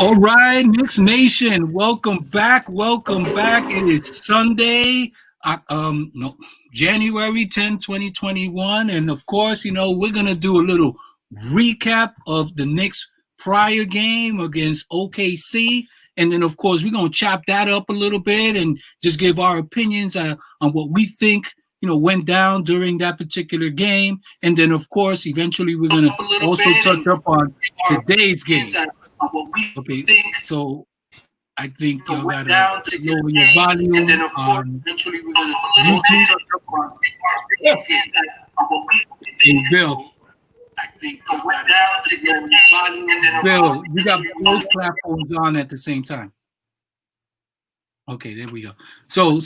All right, Knicks Nation, welcome back. Welcome back. It is Sunday, no, January 10, 2021. And of course, we're going to do a little recap of the Knicks prior game against OKC. And then, of course, we're going to chop that up a little bit and just give our opinions on what we think, went down during that particular game. And then, of course, eventually we're going to also touch up on today's game. Okay, so I think y'all gotta lower your volume. And then, of course, eventually we're gonna YouTube. Hey, Bill. I think y'all gotta lower your volume. Bill, you got both platforms on at the same time. Okay, there we go. So,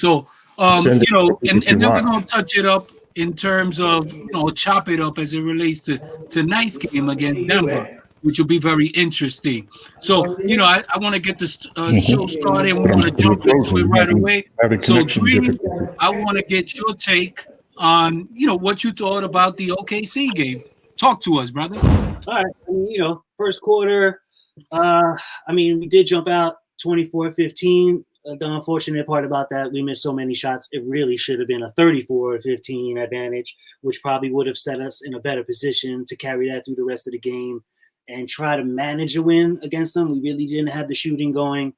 and then we're gonna touch it up in terms of chop it up as it relates to tonight's game against Denver, which will be very interesting. So, I want to get this show started. We want to jump into it right away. So, Dream, I want to get your take on, what you thought about the OKC game. Talk to us, brother. All right. First quarter, we did jump out 24-15. The unfortunate part about that, we missed so many shots. It really should have been a 34-15 advantage, which probably would have set us in a better position to carry that through the rest of the game and try to manage a win against them. We really didn't have the shooting going.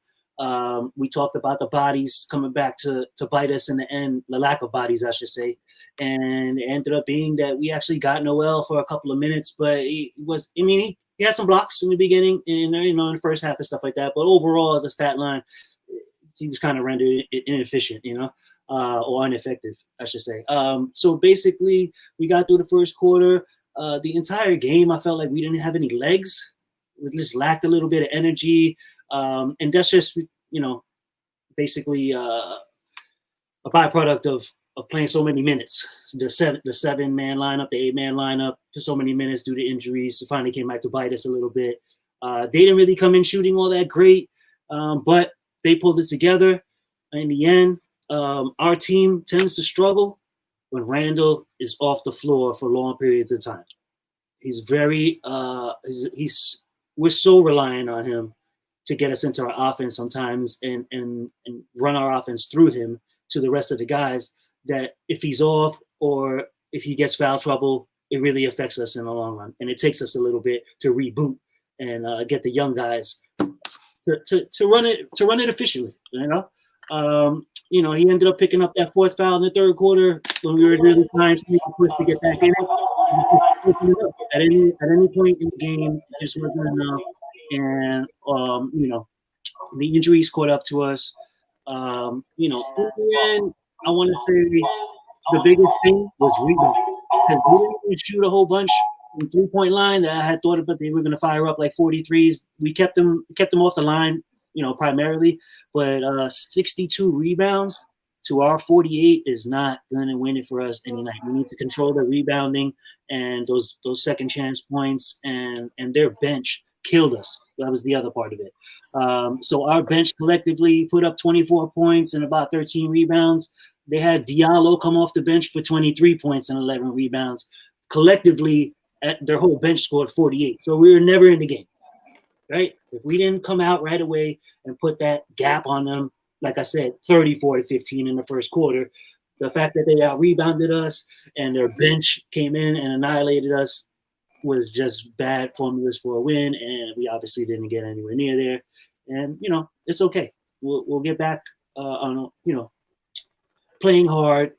We talked about the bodies coming back to bite us in the end, the lack of bodies, I should say. And it ended up being that we actually got Noel for a couple of minutes, but he had some blocks in the beginning and, in the first half and stuff like that. But overall, as a stat line, he was kind of rendered inefficient, or ineffective, I should say. So basically, we got through the first quarter. The entire game, I felt like we didn't have any legs. We just lacked a little bit of energy. And that's just, basically a byproduct of playing so many minutes. The 7-man lineup, the 8-man lineup for so many minutes due to injuries. It finally came back to bite us a little bit. They didn't really come in shooting all that great, but they pulled it together. In the end, our team tends to struggle when Randall is off the floor for long periods of time. He's very we're so reliant on him to get us into our offense sometimes and run our offense through him to the rest of the guys, that if he's off or if he gets foul trouble, it really affects us in the long run. And it takes us a little bit to reboot and get the young guys to run it efficiently, he ended up picking up that fourth foul in the third quarter when we were really trying to push to get back in it. At any point in the game, it just wasn't enough. And, the injuries caught up to us. In the end, I want to say the biggest thing was rebounding. Because we didn't even shoot a whole bunch in three-point line that I had thought about. They were going to fire up like 43s. We kept them off the line, primarily. But 62 rebounds to our 48 is not going to win it for us any night. We need to control the rebounding and those second chance points, and their bench killed us. That was the other part of it. So our bench collectively put up 24 points and about 13 rebounds. They had Diallo come off the bench for 23 points and 11 rebounds. Collectively, their whole bench scored 48. So we were never in the game, right? If we didn't come out right away and put that gap on them, like I said, 34-15 in the first quarter, the fact that they out-rebounded us and their bench came in and annihilated us was just bad formulas for a win, and we obviously didn't get anywhere near there. And, it's okay. We'll get back on, playing hard,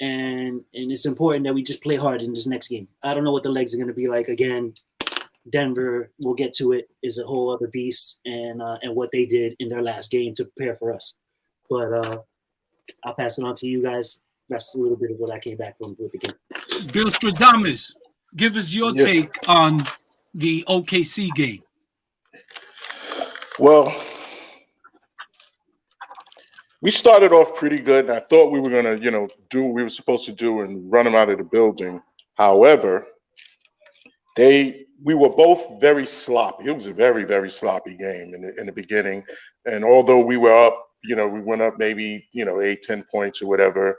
and it's important that we just play hard in this next game. I don't know what the legs are going to be like again. Denver, we'll get to it, is a whole other beast, and what they did in their last game to prepare for us. But I'll pass it on to you guys. That's a little bit of what I came back from with the game. Bill Stradamus, give us your take on the OKC game. Well, we started off pretty good, and I thought we were going to, do what we were supposed to do and run them out of the building. However, we were both very sloppy. It was a very, very sloppy game in the beginning. And although we were up, we went up maybe, 8, 10 points or whatever,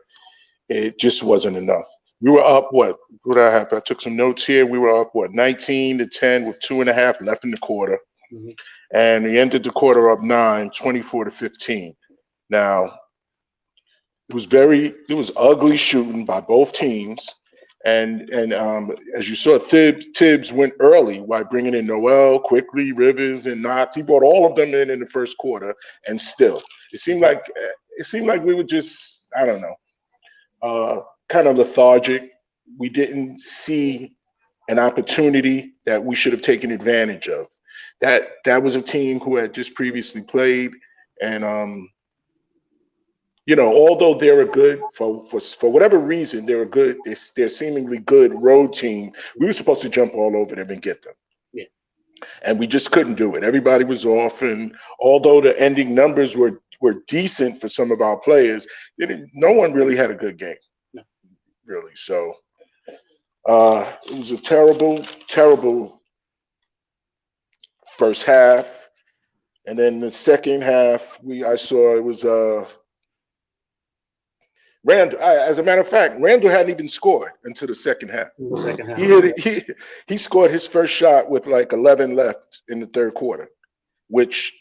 it just wasn't enough. We were up, what did I have? I took some notes here. We were up, 19-10 with 2.5 left in the quarter. Mm-hmm. and he ended the quarter up 9, 24-15. Now, it was ugly shooting by both teams. And as you saw, Tibbs went early by bringing in Noel, quickly, Rivers, and Knox. He brought all of them in the first quarter, and still, it seemed like we were just, I don't know, kind of lethargic. We didn't see an opportunity that we should have taken advantage of. That was a team who had just previously played, and although they're a good for whatever reason, they're a good, they're seemingly good road team. We were supposed to jump all over them and get them. Yeah. And we just couldn't do it. Everybody was off, and although the ending numbers were decent for some of our players, no one really had a good game. No. Really. So it was a terrible first half. And then the second half, I saw it was Randall. As a matter of fact, Randall hadn't even scored until the second half. The second half. He scored his first shot with like 11 left in the third quarter, which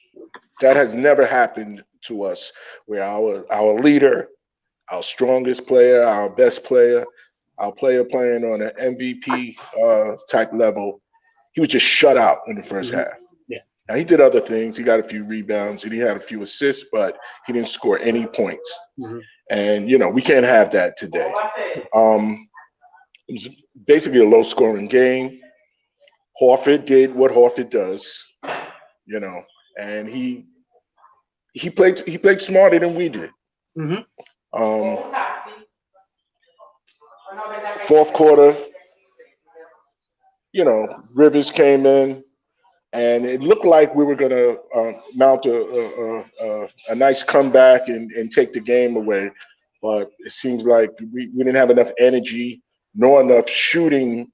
that has never happened to us, where our leader, our strongest player, our best player, our player playing on an MVP type level, he was just shut out in the first half. Yeah. Now, he did other things. He got a few rebounds and he had a few assists, but he didn't score any points. Mm-hmm. And, we can't have that today. It was basically a low-scoring game. Horford did what Horford does, and he played smarter than we did. Mm-hmm. Fourth quarter, Rivers came in, and it looked like we were going to mount a nice comeback and take the game away. But it seems like we didn't have enough energy nor enough shooting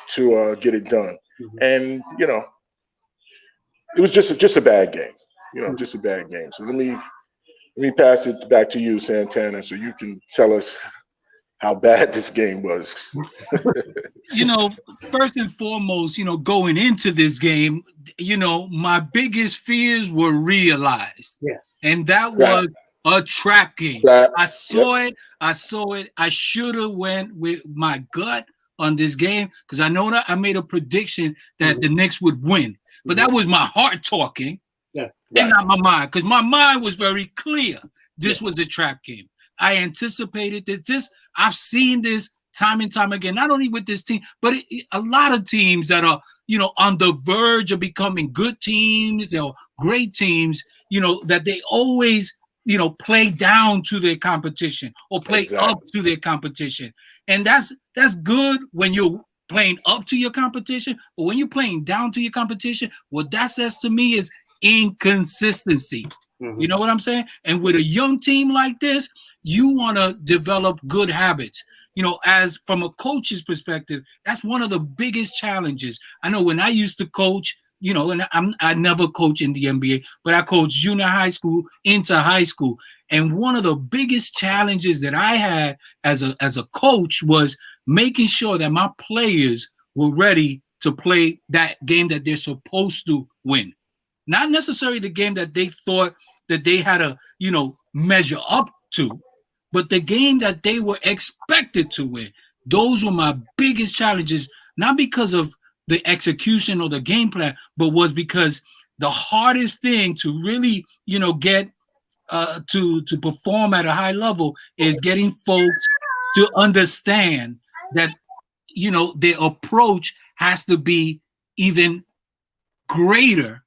to get it done. Mm-hmm. And, it was just a bad game, just a bad game. So let me pass it back to you, Santana, so you can tell us how bad this game was. First and foremost, going into this game, my biggest fears were realized. Yeah. And that was a trap game. I saw it. I should have went with my gut on this game because I know that I made a prediction that the Knicks would win. But that was my heart talking and not my mind, because my mind was very clear. This was a trap game. I anticipated this. I've seen this time and time again, not only with this team, but a lot of teams that are, on the verge of becoming good teams or great teams, that they always, play down to their competition or play up to their competition. And that's good when you're playing up to your competition, but when you're playing down to your competition, what that says to me is inconsistency. Mm-hmm. You know what I'm saying? And with a young team like this, you want to develop good habits. As from a coach's perspective, that's one of the biggest challenges. I know when I used to coach, and I never coach in the NBA, but I coached junior high school into high school. And one of the biggest challenges that I had as a coach was making sure that my players were ready to play that game that they're supposed to win. Not necessarily the game that they thought that they had to, measure up to, but the game that they were expected to win. Those were my biggest challenges, not because of the execution or the game plan, but was because the hardest thing to really, get to perform at a high level is getting folks to understand that, their approach has to be even greater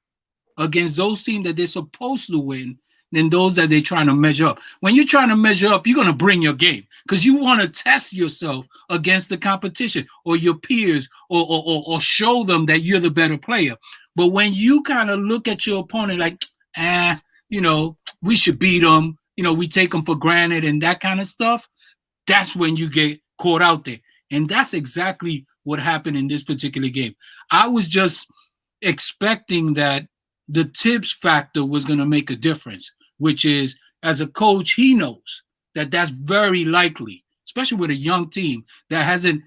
against those teams that they're supposed to win than those that they're trying to measure up. When you're trying to measure up, you're going to bring your game because you want to test yourself against the competition or your peers or show them that you're the better player. But when you kind of look at your opponent like, we should beat them, we take them for granted and that kind of stuff, that's when you get caught out there. And that's exactly what happened in this particular game. I was just expecting that the Tibbs factor was going to make a difference, which is, as a coach, he knows that that's very likely, especially with a young team that hasn't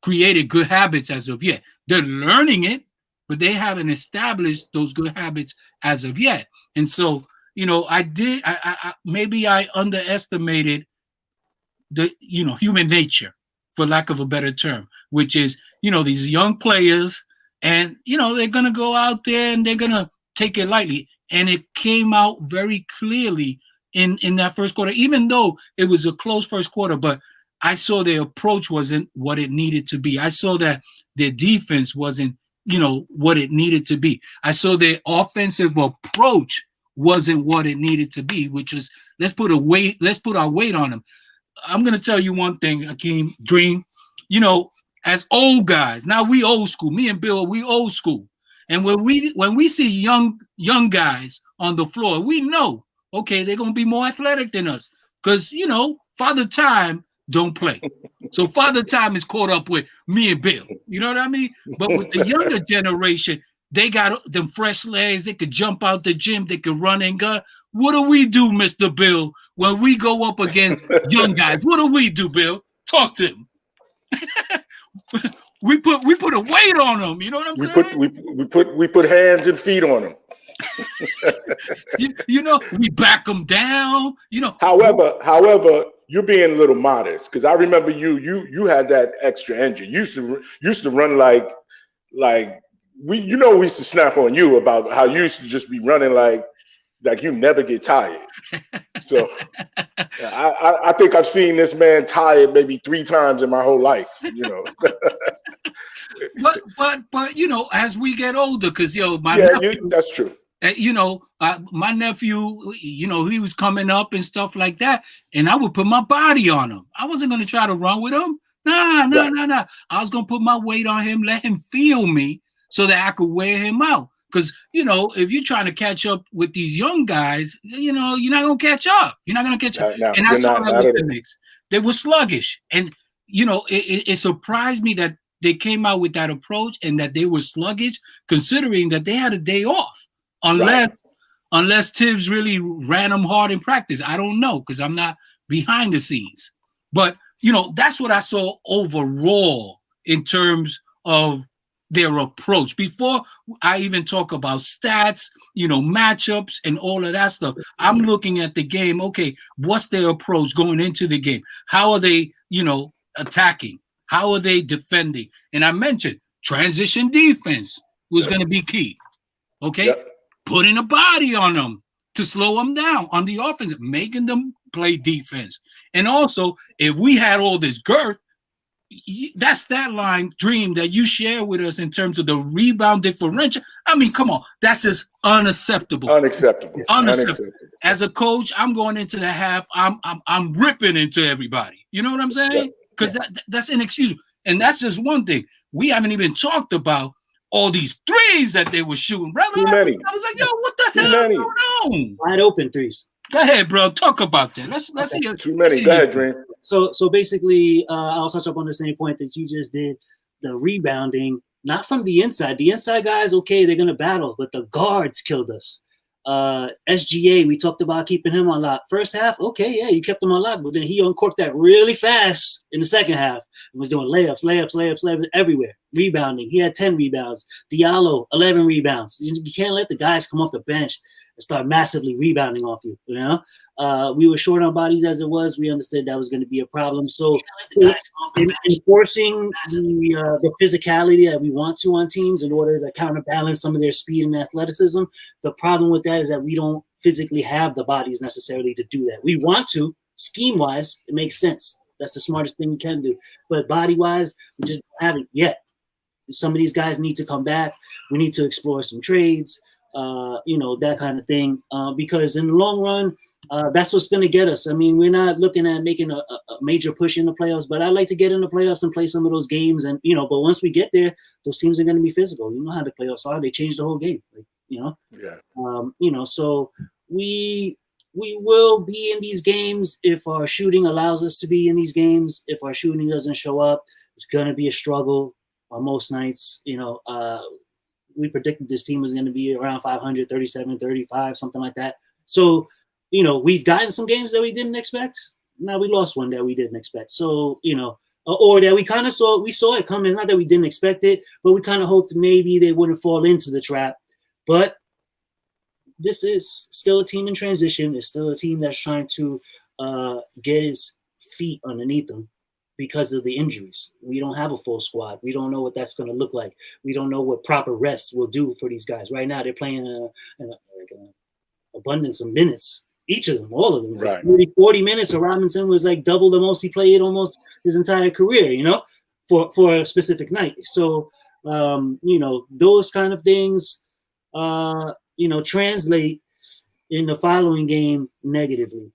created good habits as of yet. They're learning it, but they haven't established those good habits as of yet. And so, maybe I underestimated the human nature, for lack of a better term, which is these young players, and they're gonna go out there and they're gonna take it lightly, and it came out very clearly in that first quarter, even though it was a close first quarter. But I saw their approach wasn't what it needed to be. I saw that their defense wasn't what it needed to be. I saw their offensive approach wasn't what it needed to be, which was let's put our weight on them. I'm going to tell you one thing, Akeem, Dream, as old guys, now we old school, me and Bill, we old school. And when we see young guys on the floor, we know, okay, they're going to be more athletic than us because, Father Time don't play. So Father Time is caught up with me and Bill. You know what I mean? But with the younger generation, they got them fresh legs. They could jump out the gym. They could run and gun. What do we do, Mr. Bill, when we go up against young guys? What do we do, Bill? Talk to him. we put a weight on them. You know what I'm saying? We put hands and feet on them. We back them down. However, you're being a little modest because I remember you had that extra engine. You used to run like we used to snap on you about how you used to just be running like you never get tired. So I think I've seen this man tired maybe 3 times in my whole life. But as we get older, because that's true. My nephew, he was coming up and stuff like that, and I would put my body on him. I wasn't going to try to run with him. Nah. I was going to put my weight on him, let him feel me so that I could wear him out. Because, if you're trying to catch up with these young guys, you're not going to catch up. You're not going to catch up. No, and I saw that with the Knicks. They were sluggish. And, it surprised me that they came out with that approach and that they were sluggish, considering that they had a day off. Unless Tibbs really ran them hard in practice. I don't know because I'm not behind the scenes. But, that's what I saw overall in terms of their approach. Before I even talk about stats, matchups and all of that stuff, I'm looking at the game. Okay, what's their approach going into the game? How are they, attacking? How are they defending? And I mentioned transition defense was going to be key. Okay? Yep. Putting a body on them to slow them down on the offense, making them play defense. And also, if we had all this girth, that stat line, Dream, that you share with us in terms of the rebound differential, I mean, come on, that's just unacceptable. Unacceptable. As a coach, I'm going into the half, I'm ripping into everybody. You know what I'm saying? Because that's inexcusable. And that's just one thing. We haven't even talked about all these threes that they were shooting, brother. Too many. I was like, yo, what the hell is going on? Wide open threes. Go ahead, bro. Talk about that. Let's see. Too many. Go ahead, Dream. So basically, I'll touch up on the same point that you just did. The rebounding, not from the inside. The inside guys, okay, they're gonna battle, but the guards killed us. SGA, we talked about keeping him on lock. First half, okay, yeah, you kept him on lock, but then he uncorked that really fast in the second half and was doing layups everywhere. Rebounding, he had 10 rebounds. Diallo, 11 rebounds. You can't let the guys come off the bench and start massively rebounding off you. We were short on bodies as it was. We understood that was going to be a problem. So enforcing the physicality that we want to on teams in order to counterbalance some of their speed and athleticism, the problem with that is that we don't physically have the bodies necessarily to do that. We want to, scheme-wise, it makes sense. That's the smartest thing we can do. But body-wise, we just haven't yet. Some of these guys need to come back. We need to explore some trades, that kind of thing. Because in the long run, that's what's going to get us. I mean, we're not looking at making a major push in the playoffs, but I'd like to get in the playoffs and play some of those games. And, but once we get there, those teams are going to be physical. You know how the playoffs are. They change the whole game, so we will be in these games if our shooting allows us to be in these games. If our shooting doesn't show up, it's going to be a struggle on most nights. We predicted this team was going to be around 500, 37, 35, something like that. So, we've gotten some games that we didn't expect. Now we lost one that we didn't expect. So, or that we kind of saw it coming. It's not that we didn't expect it, but we kind of hoped maybe they wouldn't fall into the trap. But this is still a team in transition. It's still a team that's trying to get his feet underneath them because of the injuries. We don't have a full squad. We don't know what that's going to look like. We don't know what proper rest will do for these guys. Right now, they're playing an abundance of minutes. Each of them, all of them, right? 40 minutes. So Robinson was like double the most he played almost his entire career, for a specific night. So, those kind of things, translate in the following game negatively,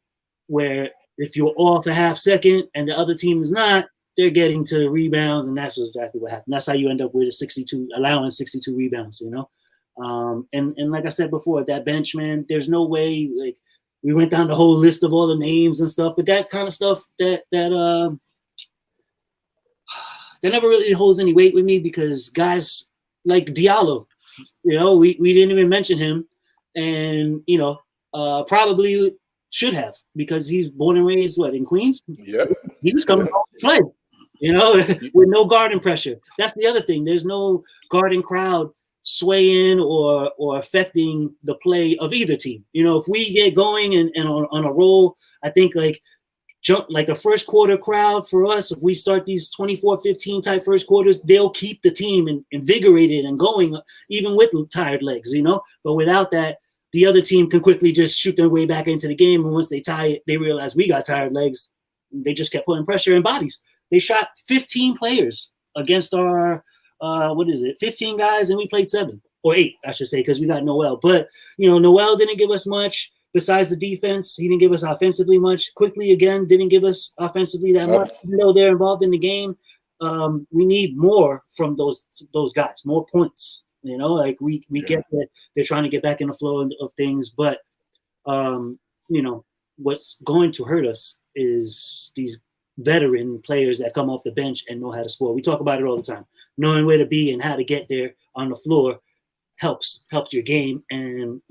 where if you're off a half second and the other team is not, they're getting to rebounds, and that's exactly what happened. That's how you end up with allowing 62 rebounds, and like I said before, that bench, man, there's no way, like, we went down the whole list of all the names and stuff, but that kind of stuff that never really holds any weight with me, because guys like Diallo, we didn't even mention him, and probably should have, because he's born and raised in Queens. Yep. He was coming home to play, with no guarding pressure. That's the other thing. There's no guarding crowd swaying or affecting the play of either team. If we get going and on a roll, I think like a first quarter crowd for us, if we start these 24-15 type first quarters, they'll keep the team invigorated and going, even with tired legs, But without that, the other team can quickly just shoot their way back into the game. And once they tie it, they realize we got tired legs. They just kept putting pressure in bodies. They shot 15 players against our 15 guys, and we played 7 or 8, I should say, because we got Noel. But, Noel didn't give us much besides the defense. He didn't give us offensively much. Quickly, again, didn't give us offensively that much. Even though they're involved in the game, we need more from those guys, more points. Like we get that they're trying to get back in the flow of things. But, what's going to hurt us is these veteran players that come off the bench and know how to score. We talk about it all the time. Knowing where to be and how to get there on the floor helps your game. And,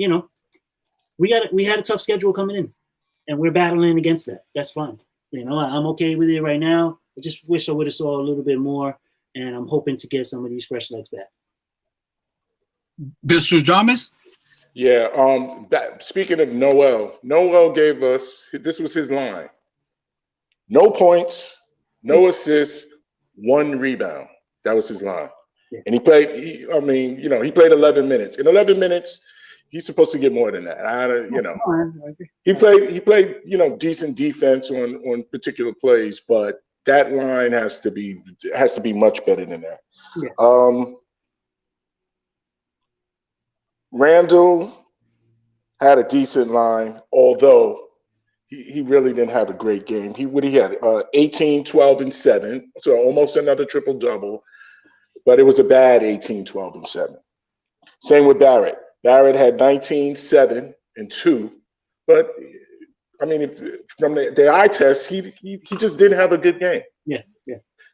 we had a tough schedule coming in, and we're battling against that. That's fine. I'm okay with it right now. I just wish I would have saw a little bit more, and I'm hoping to get some of these fresh legs back. Mr. Jamis? Yeah. Speaking of Noel gave us, this was his line: no points, no assists, 1 rebound. That was his line. Yeah. And he played 11 minutes. In 11 minutes, he's supposed to get more than that. He played decent defense on particular plays, but that line has to be much better than that. Yeah. Randall had a decent line, although he really didn't have a great game. He had 18, 12, and 7, so almost another triple-double, but it was a bad 18, 12, and 7. Same with Barrett. Barrett had 19, 7, and 2, but if from the eye test, he just didn't have a good game. Yeah.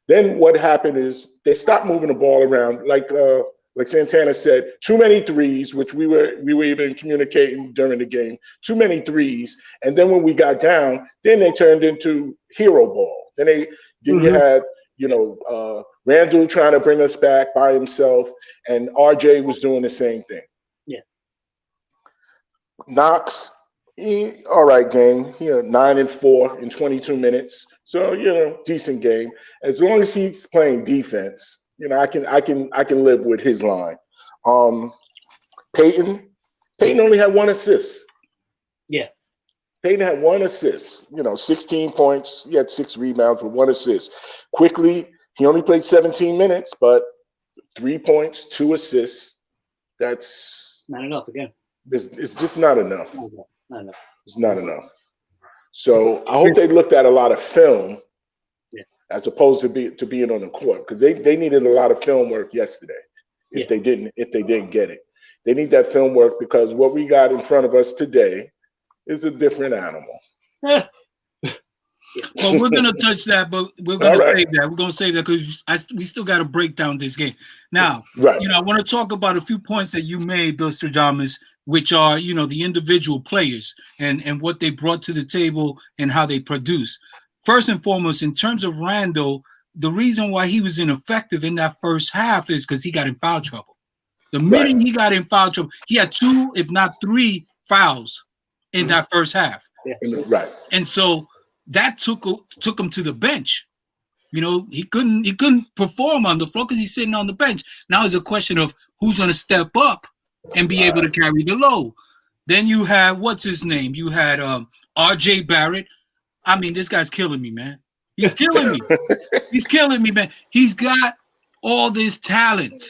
Then what happened is they stopped moving the ball around, like Santana said, too many threes, which we were even communicating during the game, too many threes. And then when we got down, then they turned into hero ball. Then you had, Randall trying to bring us back by himself, and RJ was doing the same thing. Yeah. Knox, all right game. 9 and 4 in 22 minutes. So, decent game. As long as he's playing defense, I can live with his line. Peyton only had 1 assist. Yeah. Peyton had 1 assist. 16 points. He had 6 rebounds with 1 assist. Quickly, he only played 17 minutes, but 3 points, 2 assists. That's not enough again. It's just not enough. Not enough. It's not enough. So I hope they looked at a lot of film. As opposed to being on the court, because they needed a lot of film work yesterday. If they didn't get it, they need that film work, because what we got in front of us today is a different animal. Well, we're gonna touch that, but we're gonna save that. We're gonna save that because we still got to break down this game. Now, I want to talk about a few points that you made, Mr. Jamis, which are the individual players and what they brought to the table and how they produce. First and foremost, in terms of Randall, the reason why he was ineffective in that first half is because he got in foul trouble. The minute he got in foul trouble, he had 2, if not 3 fouls in that first half. Right. And so that took him to the bench. He couldn't perform on the floor because he's sitting on the bench. Now it's a question of who's going to step up and be able to carry the load. Then you had, what's his name? You had R.J. Barrett. I mean, this guy's killing me, man. He's killing me. He's killing me, man. He's got all this talent.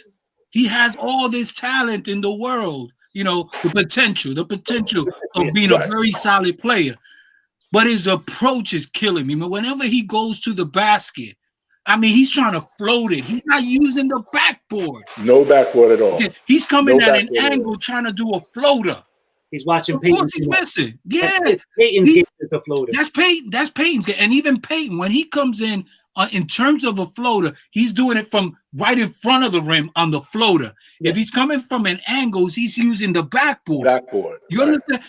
He has all this talent in the world. The potential of being a very solid player. But his approach is killing me. Whenever he goes to the basket, I mean, he's trying to float it. He's not using the backboard. No backboard at all. He's coming at an angle trying to do a floater. He's watching Peyton. Of course he's missing. Yeah. Peyton's game is the floater. That's Peyton's game. And even Peyton, when he comes in terms of a floater, he's doing it from right in front of the rim on the floater. Yeah. If he's coming from an angle, he's using the backboard. You understand?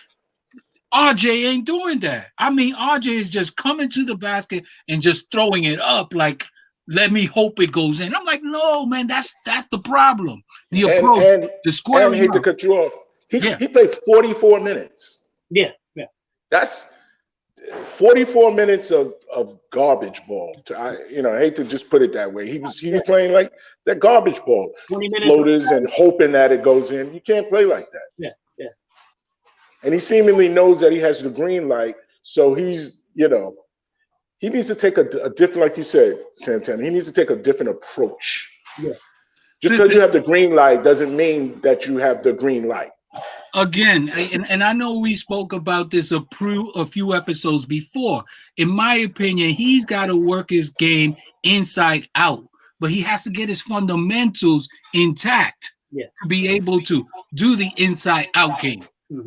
RJ ain't doing that. I mean, RJ is just coming to the basket and just throwing it up like, let me hope it goes in. I'm like, no, man, that's the problem. The approach, the square. I hate to cut you off. He played 44 minutes. Yeah. That's 44 minutes of garbage ball. I hate to just put it that way. He was playing like that garbage ball, floaters and hoping that it goes in. You can't play like that. Yeah. And he seemingly knows that he has the green light, so he's, he needs to take a different, like you said, Santana, he needs to take a different approach. Yeah. Just because you have the green light doesn't mean that you have the green light. Again, and I know we spoke about this a few episodes before. In my opinion, he's got to work his game inside out, but he has to get his fundamentals intact to be able to do the inside out game.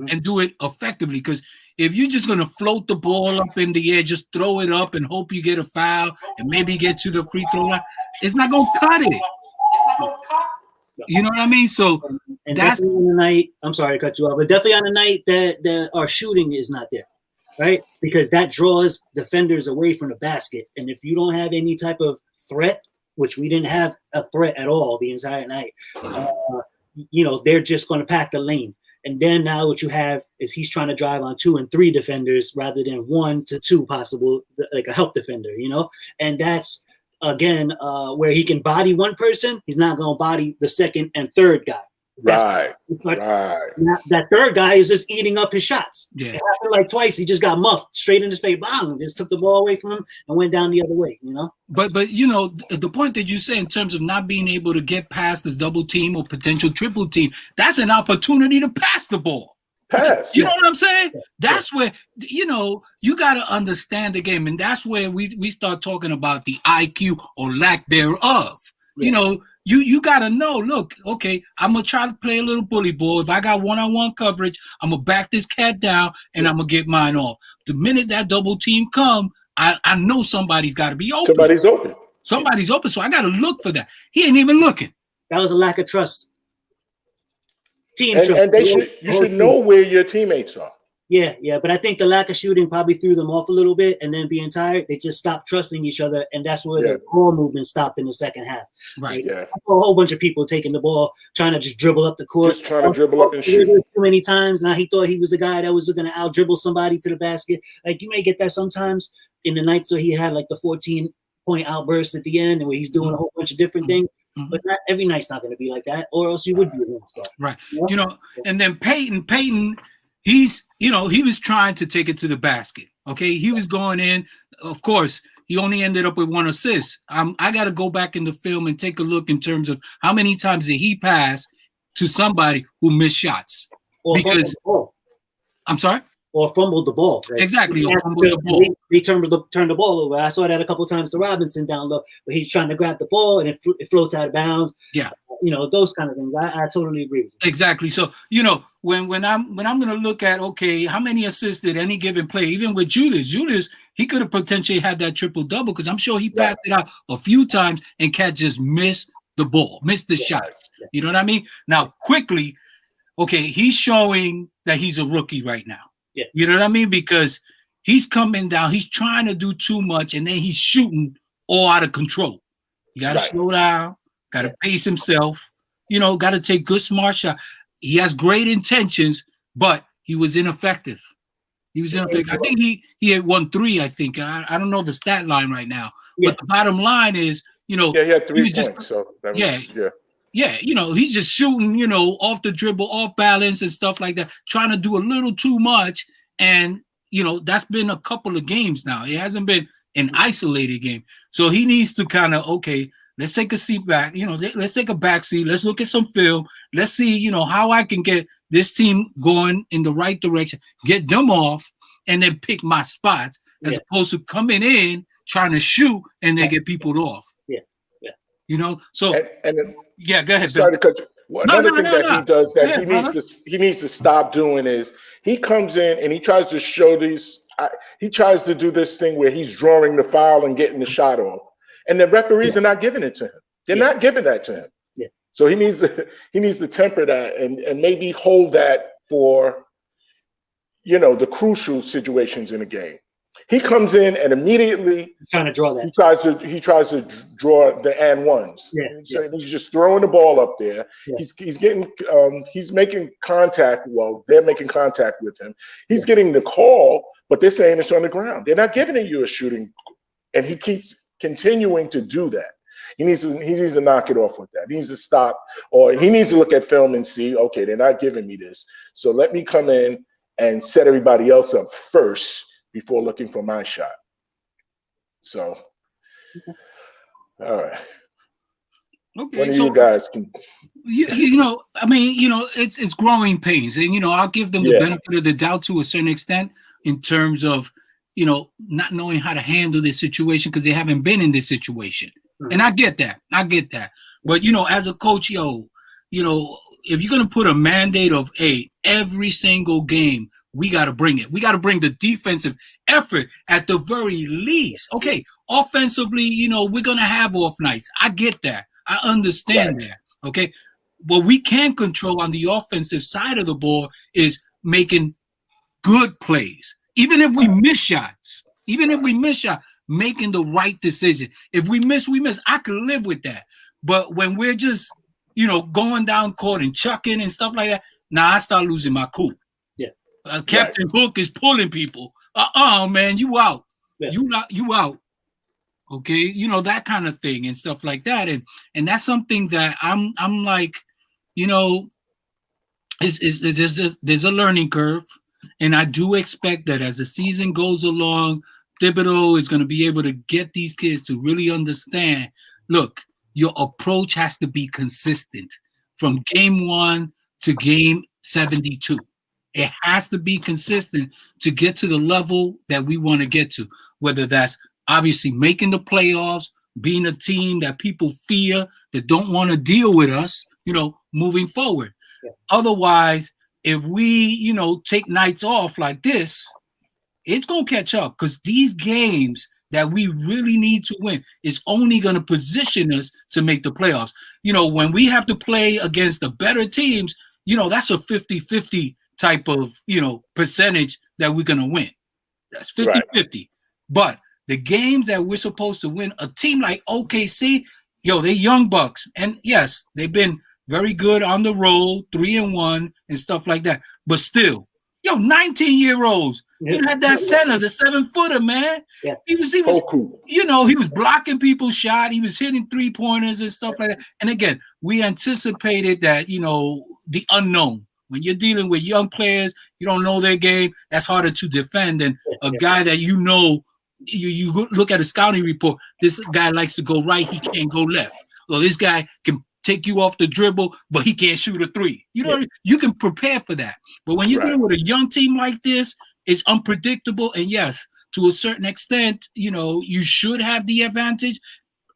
And do it effectively, because if you're just going to float the ball up in the air, just throw it up and hope you get a foul and maybe get to the free throw line, it's not going to cut it. You know what I mean? So and that's on the night. I'm sorry to cut you off, but definitely on the night that our shooting is not there, right? Because that draws defenders away from the basket, and if you don't have any type of threat, which we didn't have a threat at all the entire night, they're just going to pack the lane. And then now what you have is he's trying to drive on 2 and 3 defenders rather than 1 to 2 possible, like a help defender, And that's, again, where he can body one person, he's not going to body the second and third guy. Right. That third guy is just eating up his shots. Yeah. It happened like twice. He just got muffed straight in his face. Bang! Just took the ball away from him and went down the other way. But the point that you say in terms of not being able to get past the double team or potential triple team, that's an opportunity to pass the ball. You know what I'm saying? That's where you got to understand the game, and that's where we start talking about the IQ or lack thereof. Yeah. You got to know, look, okay, I'm going to try to play a little bully ball. If I got one-on-one coverage, I'm going to back this cat down and I'm going to get mine off. The minute that double team come, I know somebody's got to be open. Somebody's open, so I got to look for that. He ain't even looking. That was a lack of trust. Team trust. And you should know where your teammates are. Yeah, but I think the lack of shooting probably threw them off a little bit, and then being tired, they just stopped trusting each other, and that's where the ball movement stopped in the second half. Right. Like, a whole bunch of people taking the ball, trying to just dribble up the court. Just trying to dribble up and shoot. Too many times. Now he thought he was the guy that was going to out-dribble somebody to the basket. Like, you may get that sometimes in the night, so he had like the 14-point outburst at the end, and where he's doing a whole bunch of different things. But not every night's not going to be like that, or else you would be a superstar. Right. And then Peyton, he was trying to take it to the basket. Okay. He was going in. Of course, he only ended up with 1 assist. I got to go back in the film and take a look in terms of how many times did he pass to somebody who missed shots. I'm sorry? Or fumbled the ball. Right? Exactly. Or fumbled the ball. They turned the ball over. I saw that a couple of times to Robinson down low, where he's trying to grab the ball and it floats out of bounds. Yeah. Those kind of things. I totally agree with you. Exactly. So, when I'm going to look at, okay, how many assists did any given play, even with Julius, he could have potentially had that triple-double, because I'm sure he passed it out a few times and Cat just missed the ball, missed the shots. Yeah. You know what I mean? Now, quickly, okay, he's showing that he's a rookie right now. Yeah. You know what I mean? Because he's coming down, he's trying to do too much, and then he's shooting all out of control. You got to Right. slow down, got to pace himself, got to take good, smart shots. He has great intentions, but he was ineffective. He was ineffective. I think he had won 3, I think. I don't know the stat line right now. Yeah. But the bottom line is, he had 3 was points. just, So that was, yeah, he's just shooting, off the dribble, off balance and stuff like that, trying to do a little too much. And, that's been a couple of games now. It hasn't been an isolated game. So he needs to kind of, okay, let's take a seat back. Let's take a back seat. Let's look at some film. Let's see, how I can get this team going in the right direction, get them off, and then pick my spots as opposed to coming in, trying to shoot, and then get people off. So and then, go ahead. Sorry to cut you. Another thing that he does that he needs to stop doing is he comes in and he tries to show he tries to do this thing where he's drawing the foul and getting the shot off, and the referees are not giving it to him. They're not giving that to him. Yeah. So he needs to temper that and maybe hold that for the crucial situations in a game. He comes in and immediately trying to draw that. He tries to draw the and ones. So he's just throwing the ball up there. Yeah. He's making contact. Well, they're making contact with him. He's getting the call, but they're saying it's on the ground. They're not giving you a shooting, and he keeps continuing to do that. He needs to knock it off with that. He needs to stop, or he needs to look at film and see, okay, they're not giving me this, so let me come in and set everybody else up first before looking for my shot. So, all right. Okay, One of you guys can. It's growing pains, and I'll give them the benefit of the doubt to a certain extent in terms of not knowing how to handle this situation because they haven't been in this situation, and I get that. But as a coach, if you're gonna put a mandate of every single game, we got to bring it. We got to bring the defensive effort at the very least. Okay, offensively, we're going to have off nights. I get that. I understand that. Okay, what we can control on the offensive side of the ball is making good plays. Even if we miss shots, making the right decision. If we miss, we miss. I could live with that. But when we're just, going down court and chucking and stuff like that, I start losing my cool. Captain Hook is pulling people. Man, you out. Yeah. You out. Okay, that kind of thing and stuff like that, and that's something that I'm like, there's a learning curve, and I do expect that as the season goes along, Thibodeau is going to be able to get these kids to really understand. Look, your approach has to be consistent from game 1 to game 72. It has to be consistent to get to the level that we want to get to, whether that's obviously making the playoffs, being a team that people fear, that don't want to deal with us, moving forward. Yeah. Otherwise, if we, take nights off like this, it's going to catch up because these games that we really need to win is only going to position us to make the playoffs. When we have to play against the better teams, that's a 50-50 type of, percentage that we're going to win. That's 50-50. Right. But the games that we're supposed to win, a team like OKC, they're young bucks. And yes, they've been very good on the road, 3-1 and stuff like that. But still, 19-year-olds. You had that center, the 7-footer, man. Yeah. He was cool. He was blocking people's shot. He was hitting 3-pointers and stuff like that. And again, we anticipated that, the unknown. When you're dealing with young players, you don't know their game, that's harder to defend than a guy that you look at a scouting report, this guy likes to go right, he can't go left. Or this guy can take you off the dribble, but he can't shoot a 3. You can prepare for that. But when you're dealing with a young team like this, it's unpredictable. And yes, to a certain extent, you should have the advantage.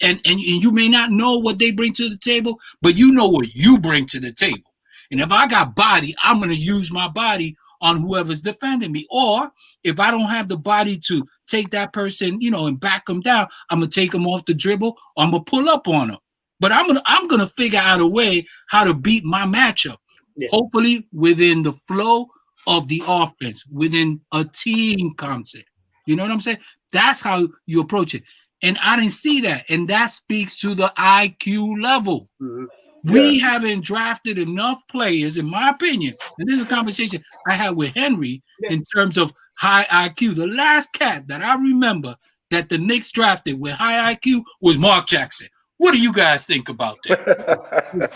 And you may not know what they bring to the table, but you know what you bring to the table. And if I got body, I'm going to use my body on whoever's defending me. Or if I don't have the body to take that person, and back them down, I'm going to take them off the dribble, or I'm going to pull up on them. But I'm going to figure out a way how to beat my matchup. Yeah. Hopefully within the flow of the offense, within a team concept. You know what I'm saying? That's how you approach it. And I didn't see that. And that speaks to the IQ level. Mm-hmm. We haven't drafted enough players, in my opinion, and this is a conversation I had with Henry in terms of high IQ. The last cat that I remember that the Knicks drafted with high IQ was Mark Jackson. What do you guys think about that?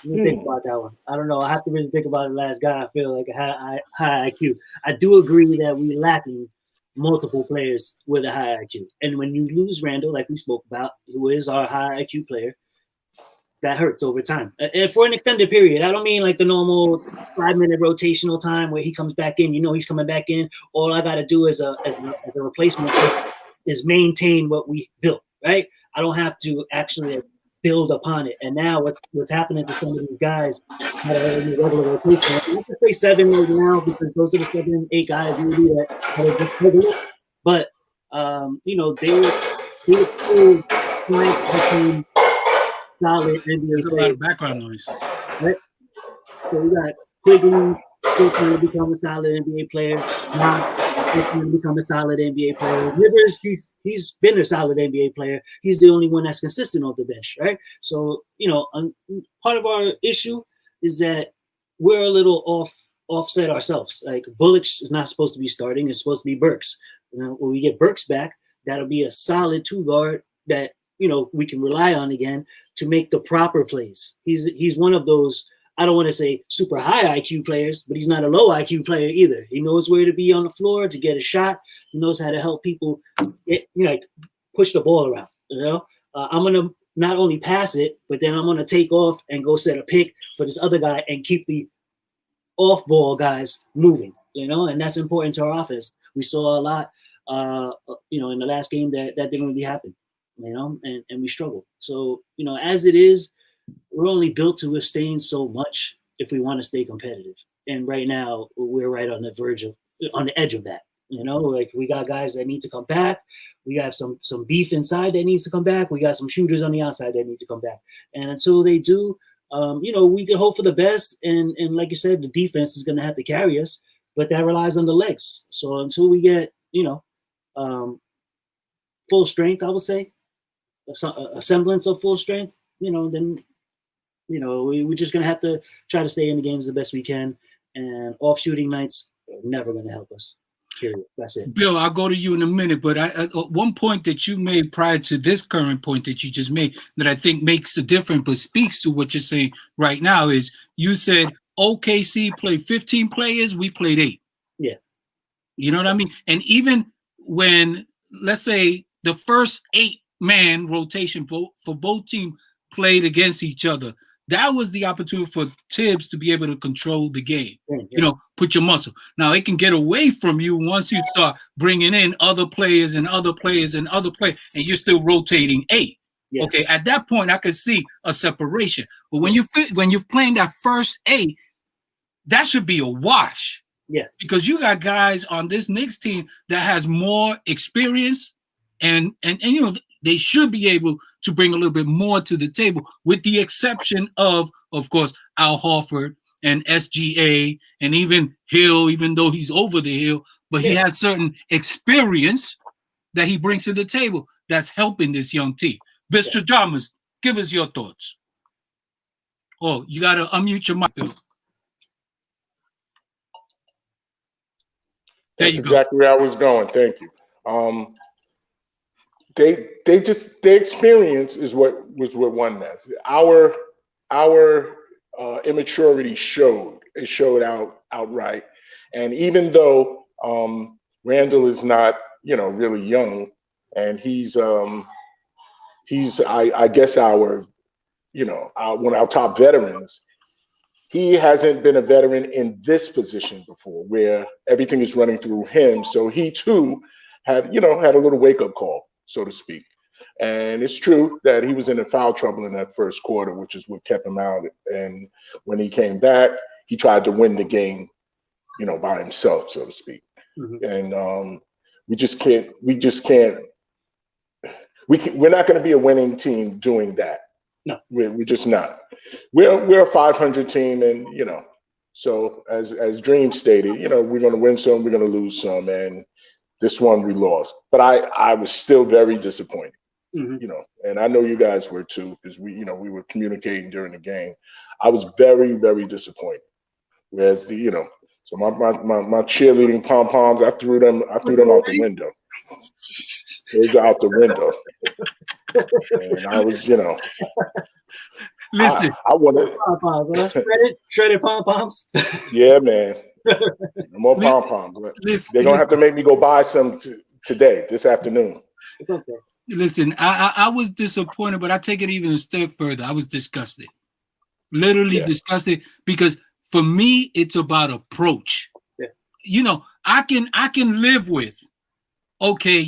Let me think about that one. I don't know. I have to really think about the last guy. I feel like a high IQ. I do agree that we're lacking multiple players with a high IQ. And when you lose Randall, like we spoke about, who is our high IQ player, that hurts over time. And for an extended period. I don't mean like the normal 5-minute rotational time where he comes back in. You know he's coming back in. All I got to do as a replacement is maintain what we built, right? I don't have to actually build upon it. And now what's happening to some of these guys that are in the regular rotation. I have to say 7 right now because those are the 7, 8 guys really that are just regular. But you know, they were still trying to become solid NBA There's a lot players. of background noise. Right? So we got Quigley still trying to become a solid NBA player. Now trying to become a solid NBA player. Rivers, he's been a solid NBA player. He's the only one that's consistent off the bench, right? So, you know, part of our issue is that we're a little offset ourselves. Like Bullock is not supposed to be starting; it's supposed to be Burks. You know, when we get Burks back, that'll be a solid 2 guard that, you know, we can rely on again to make the proper plays. He's one of those, I don't want to say super high IQ players, but he's not a low IQ player either. He knows where to be on the floor to get a shot. He knows how to help people like push the ball around. You know, I'm gonna not only pass it, but then I'm gonna take off and go set a pick for this other guy and keep the off ball guys moving. You know, and that's important to our offense. We saw a lot, you know, in the last game that didn't really happen. You know, and we struggle. So, you know, as it is, we're only built to withstand so much if we want to stay competitive. And right now, we're right on the edge of that. You know, like we got guys that need to come back. We have some beef inside that needs to come back. We got some shooters on the outside that need to come back. And until they do, you know, we can hope for the best. And like you said, the defense is going to have to carry us, but that relies on the legs. So until we get, you know, full strength, I would say, a semblance of full strength, you know, then, you know, we're just going to have to try to stay in the games the best we can. And off shooting nights are never going to help us. Period. That's it. Bill, I'll go to you in a minute, but one point that you made prior to this current point that you just made that I think makes a difference but speaks to what you're saying right now is you said OKC played 15 players, we played 8. Yeah. You know what I mean? And even when, let's say, the first 8-man rotation for both teams played against each other, that was the opportunity for Tibbs to be able to control the game. Yeah. You know, put your muscle. Now, it can get away from you once you start bringing in other players and other players and other players, and you're still rotating 8. Yeah. Okay, at that point, I could see a separation. But when you're playing that first 8, that should be a wash. Yeah. Because you got guys on this Knicks team that has more experience and you know, they should be able to bring a little bit more to the table, with the exception of course, Al Horford and SGA and even Hill, even though he's over the hill, but he has certain experience that he brings to the table that's helping this young team. Mr. Thomas, give us your thoughts. Oh, you got to unmute your mic, Bill. That's exactly where I was going. Thank you. Their experience is what won that. Our immaturity showed outright. And even though Randall is not, you know, really young, and he's I guess our, you know, one of our top veterans, he hasn't been a veteran in this position before, where everything is running through him. So he too had a little wake-up call, so to speak. And it's true that he was in foul trouble in that first quarter, which is what kept him out. And when he came back, he tried to win the game, you know, by himself, so to speak. Mm-hmm. And we're not going to be a winning team doing that. No, we're just not. We're a 500 team, and you know, so as Dream stated, you know, we're going to win some, we're going to lose some, and This one we lost, but I was still very disappointed. Mm-hmm. You know, and I know you guys were too, because we were communicating during the game. I was very, very disappointed. Whereas so my cheerleading pom poms, I threw them out the window. Those are out the window, and I was, Listen, I wanted pom-poms, shredded pom-poms. Yeah, man. No more pom poms. They're gonna have to make me go buy some today, this afternoon. Okay. Listen, I was disappointed, but I take it even a step further. I was disgusted, literally disgusted, because for me, it's about approach. Yeah. I can live with, okay,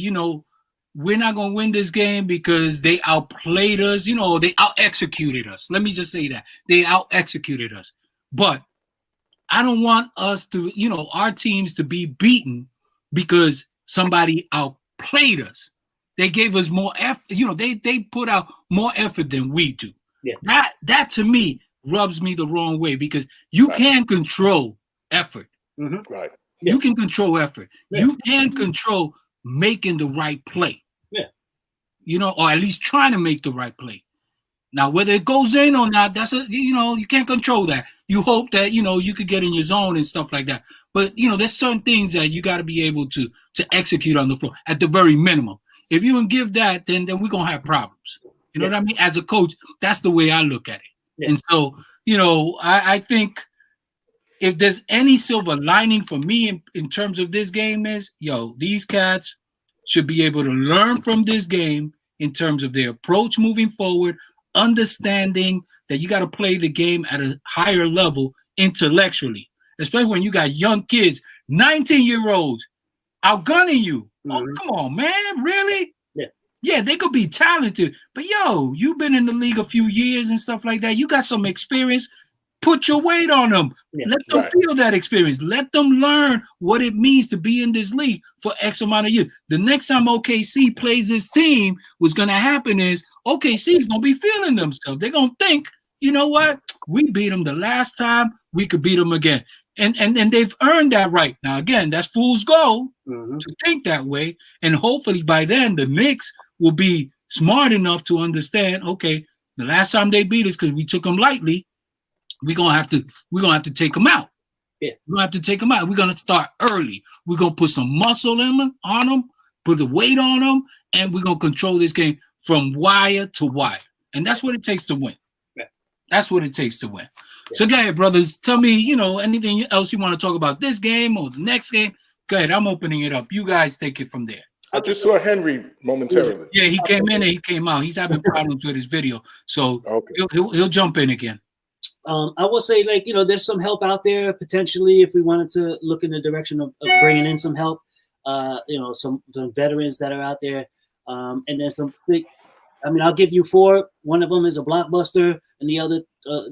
we're not gonna win this game because they outplayed us. They out executed us. Let me just say that they out executed us. But I don't want us to, our teams to be beaten because somebody outplayed us. They gave us more effort. They put out more effort than we do. Yeah. That to me rubs me the wrong way, because you can control effort. Mm-hmm. Right. You can control effort. Yeah. You can control making the right play. Yeah. Or at least trying to make the right play. Now, whether it goes in or not, you can't control that. You hope that, you could get in your zone and stuff like that. But, there's certain things that you got to be able to execute on the floor at the very minimum. If you don't give that, then we're going to have problems. You know what I mean? As a coach, that's the way I look at it. Yeah. And so, I think if there's any silver lining for me in terms of this game is, these cats should be able to learn from this game in terms of their approach moving forward, understanding that you got to play the game at a higher level intellectually, especially when you got young kids, 19-year-olds, outgunning you. Mm-hmm. Oh, come on, man. Really? Yeah, they could be talented, but you've been in the league a few years and stuff like that. You got some experience. Put your weight on them. Yeah, let them feel that experience. Let them learn what it means to be in this league for X amount of years. The next time OKC plays this team, what's going to happen is OKC is going to be feeling themselves. They're going to think, you know what? We beat them the last time. We could beat them again. And they've earned that right. Now, again, that's fool's gold to think that way. And hopefully by then, the Knicks will be smart enough to understand, okay, the last time they beat us because we took them lightly, we're gonna have to take them out. Yeah. We're gonna have to take them out. We're gonna start early. We're gonna put some muscle on them, put the weight on them, and we're gonna control this game from wire to wire. And that's what it takes to win. Yeah. That's what it takes to win. Yeah. So go ahead, brothers. Tell me, anything else you want to talk about this game or the next game. Go ahead. I'm opening it up. You guys take it from there. I just saw Henry momentarily. Yeah, he came in and he came out. He's having problems with his video, so he'll jump in again. I will say, there's some help out there potentially if we wanted to look in the direction of bringing in some help. Some veterans that are out there, and then some big. I'll give you 4. One of them is a blockbuster, and the other,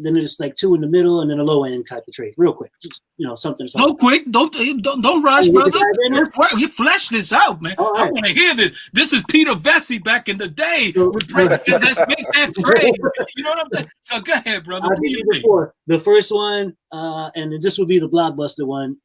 then there's like 2 in the middle, and then a low end type of trade. Real quick, just something. No, quick, don't rush, brother. You flesh this out, man. Right. I want to hear this. This is Peter Vesey back in the day. Let's make that trade. You know what I'm saying? So go ahead, brother. I'll give you the first one, and this will be the blockbuster one.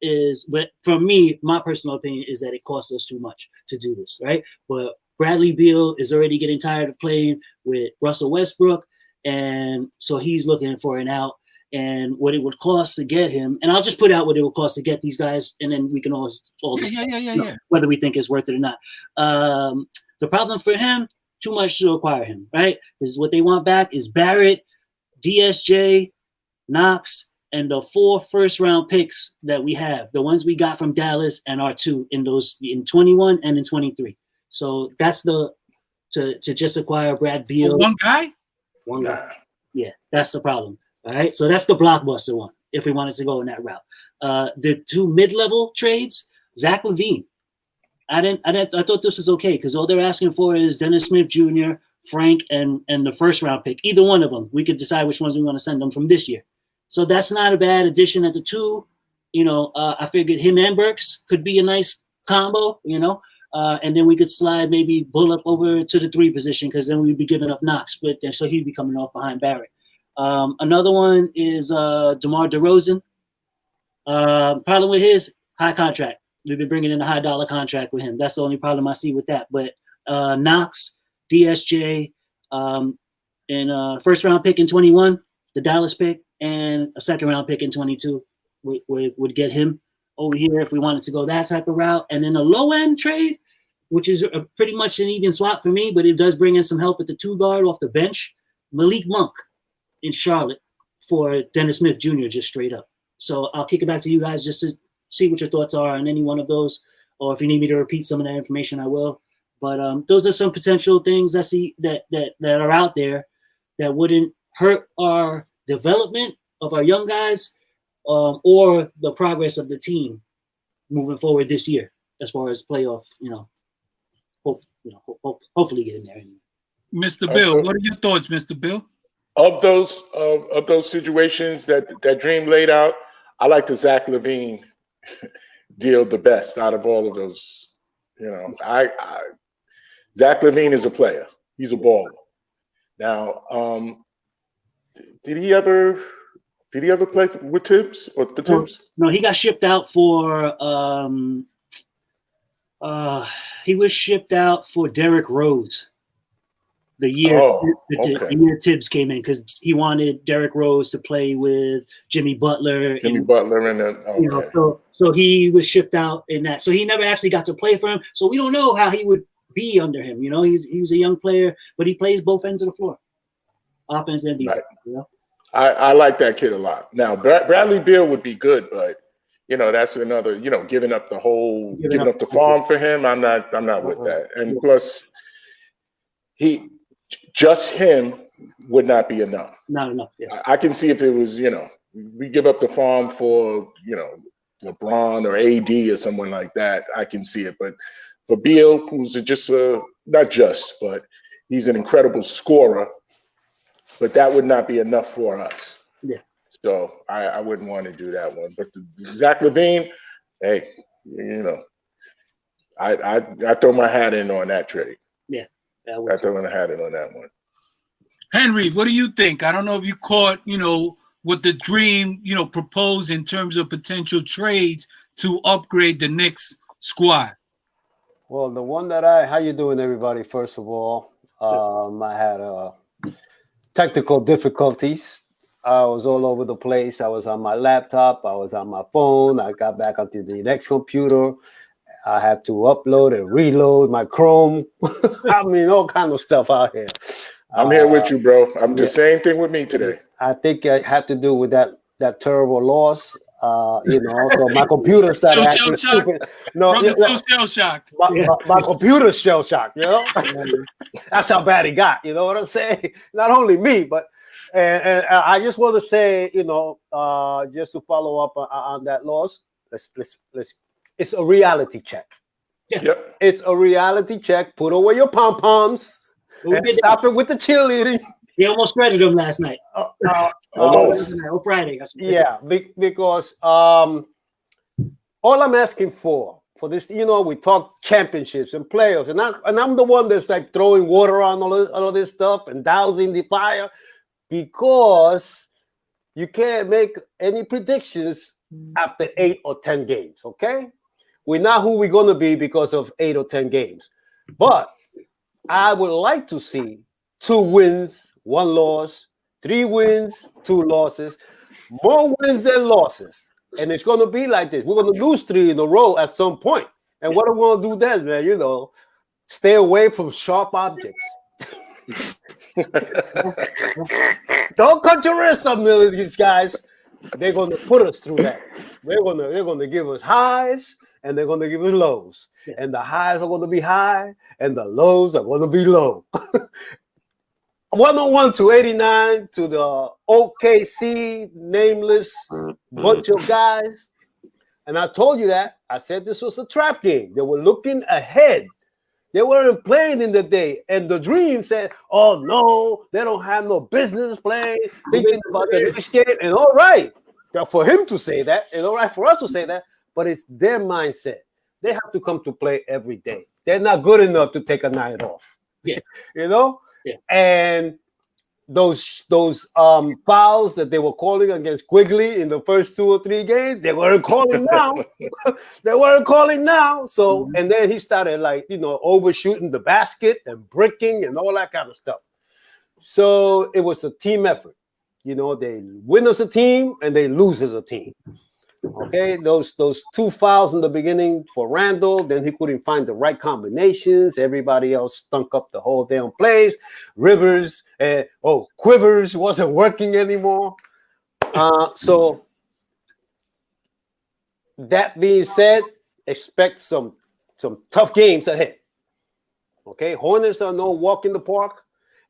But for me, my personal opinion is that it costs us too much to do this, right? But Bradley Beal is already getting tired of playing with Russell Westbrook, and so he's looking for an out. And what it would cost to get him, and I'll just put out what it would cost to get these guys, and then we can always whether we think it's worth it or not. The problem for him, too much to acquire him, right? Because what they want back is Barrett, DSJ, Knox, and the 4 first-round picks that we have, the ones we got from Dallas and our 2 in 21 and in 23. So that's to just acquire Brad Beal. One guy? One guy. Yeah, that's the problem. All right, so that's the blockbuster one, if we wanted to go in that route. The 2 mid-level trades, Zach LaVine. I thought this was okay because all they're asking for is Dennis Smith Jr., Frank, and the first-round pick. Either one of them. We could decide which ones we want to send them from this year. So that's not a bad addition at the 2. I figured him and Burks could be a nice combo, and then we could slide maybe Bullock over to the 3 position because then we'd be giving up Knox, but then so he'd be coming off behind Barrett. Another one is DeMar DeRozan. Problem with his high contract. We've been bringing in a high dollar contract with him. That's the only problem I see with that. But Knox, DSJ, and first round pick in 21, the Dallas pick, and a second round pick in 22 would get him over here if we wanted to go that type of route. And then a low end trade, which is pretty much an even swap for me, but it does bring in some help at the 2 guard off the bench. Malik Monk in Charlotte for Dennis Smith Jr. just straight up. So I'll kick it back to you guys just to see what your thoughts are on any one of those, or if you need me to repeat some of that information, I will. But those are some potential things I see that are out there that wouldn't hurt our development of our young guys or the progress of the team moving forward this year as far as playoff, hopefully get in there. Mr. Bill, what are your thoughts, Mr. Bill? Of those situations that Dream laid out, I like the Zach LaVine deal the best out of all of those. Zach LaVine is a player. He's a baller. Now, did he ever play with Tibbs or the Tibbs? No, he got shipped out for Derrick Rose the year the year Tibbs came in, because he wanted Derrick Rose to play with Jimmy Butler. So he was shipped out in that. So he never actually got to play for him. So we don't know how he would be under him. He's a young player, but he plays both ends of the floor, offense and defense. Right. I like that kid a lot. Now Bradley Beal would be good, but that's another. Giving up the farm for him. I'm not with that. And plus, him would not be enough. Not enough. Yeah. I can see if it was, we give up the farm for, LeBron or AD or someone like that. I can see it, but for Beal, who's but he's an incredible scorer, but that would not be enough for us. Yeah. So I wouldn't want to do that one. But Zach LaVine, hey, I throw my hat in on that trade. Yeah. I throw my hat in on that one. Henry, what do you think? I don't know if you caught, what the Dream, proposed in terms of potential trades to upgrade the Knicks squad. Well, the one that how you doing, everybody? First of all, I had technical difficulties. I was all over the place. I was on my laptop. I was on my phone. I got back onto the next computer. I had to upload and reload my Chrome. I mean, all kind of stuff out here. I'm here with you, bro. I'm the same thing with me today. I think it had to do with that terrible loss. So my computer started acting stupid. No, still shell shocked. My computer's shell shocked. That's how bad it got. You know what I'm saying? Not only me, but and I just want to say, just to follow up on that loss. Let's. It's a reality check. Yeah. Yep. It's a reality check. Put away your pom poms and stop it with the cheerleading. They almost credit him last night. Or Friday. Yeah, because all I'm asking for this, we talk championships and playoffs, and I'm the one that's like throwing water on all of this stuff and dousing the fire, because you can't make any predictions after 8 or 10 games. Okay, we're not who we're gonna be because of 8 or 10 games, but I would like to see 2 wins, 1 loss, 3 wins, 2 losses, more wins than losses. And it's going to be like this. We're going to lose 3 in a row at some point. And what are we going to do then, man? Stay away from sharp objects. Don't cut your wrist on these guys. They're going to put us through that. They're going to give us highs, and they're going to give us lows. And the highs are going to be high, and the lows are going to be low. 101 to 89 to the OKC nameless bunch of guys. And I told you that. I said this was a trap game. They were looking ahead. They weren't playing in the day. And the Dream said, oh, no, they don't have no business playing, thinking about the next game. And all right, for him to say that, and all right for us to say that, but it's their mindset. They have to come to play every day. They're not good enough to take a night off. Yeah. Yeah. And those fouls that they were calling against Quigley in the first 2 or 3 games, they weren't calling now. They weren't calling now. So, and then he started overshooting the basket and bricking and all that kind of stuff. So it was a team effort. They win as a team and they lose as a team. Okay, those 2 fouls in the beginning for Randall, then he couldn't find the right combinations. Everybody else stunk up the whole damn place. Quivers wasn't working anymore. So that being said, expect some tough games ahead. Okay, Hornets are no walk in the park,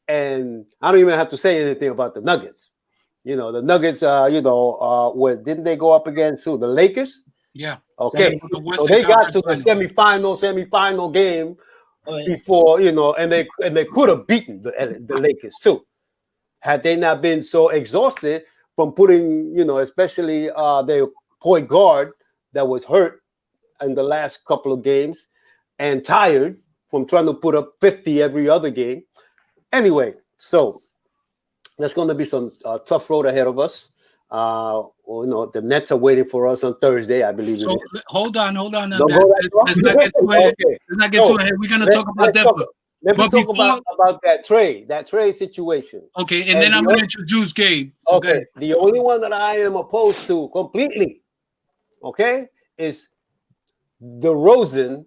and I don't even have to say anything about the Nuggets. The Nuggets, didn't they go up against who? The Lakers? Yeah. Okay. So they got to the semifinal game before, and they could have beaten the Lakers too. Had they not been so exhausted from putting, especially their point guard that was hurt in the last couple of games and tired from trying to put up 50 every other game. Anyway, so there's going to be some tough road ahead of us. The Nets are waiting for us on Thursday, I believe. So hold on. Let's not get too ahead. Let's not get too ahead. We're going to talk about Denver. Let me talk about that trade situation. Okay, and then I'm going to introduce Gabe. So okay, the only one that I am opposed to completely, is DeRozan,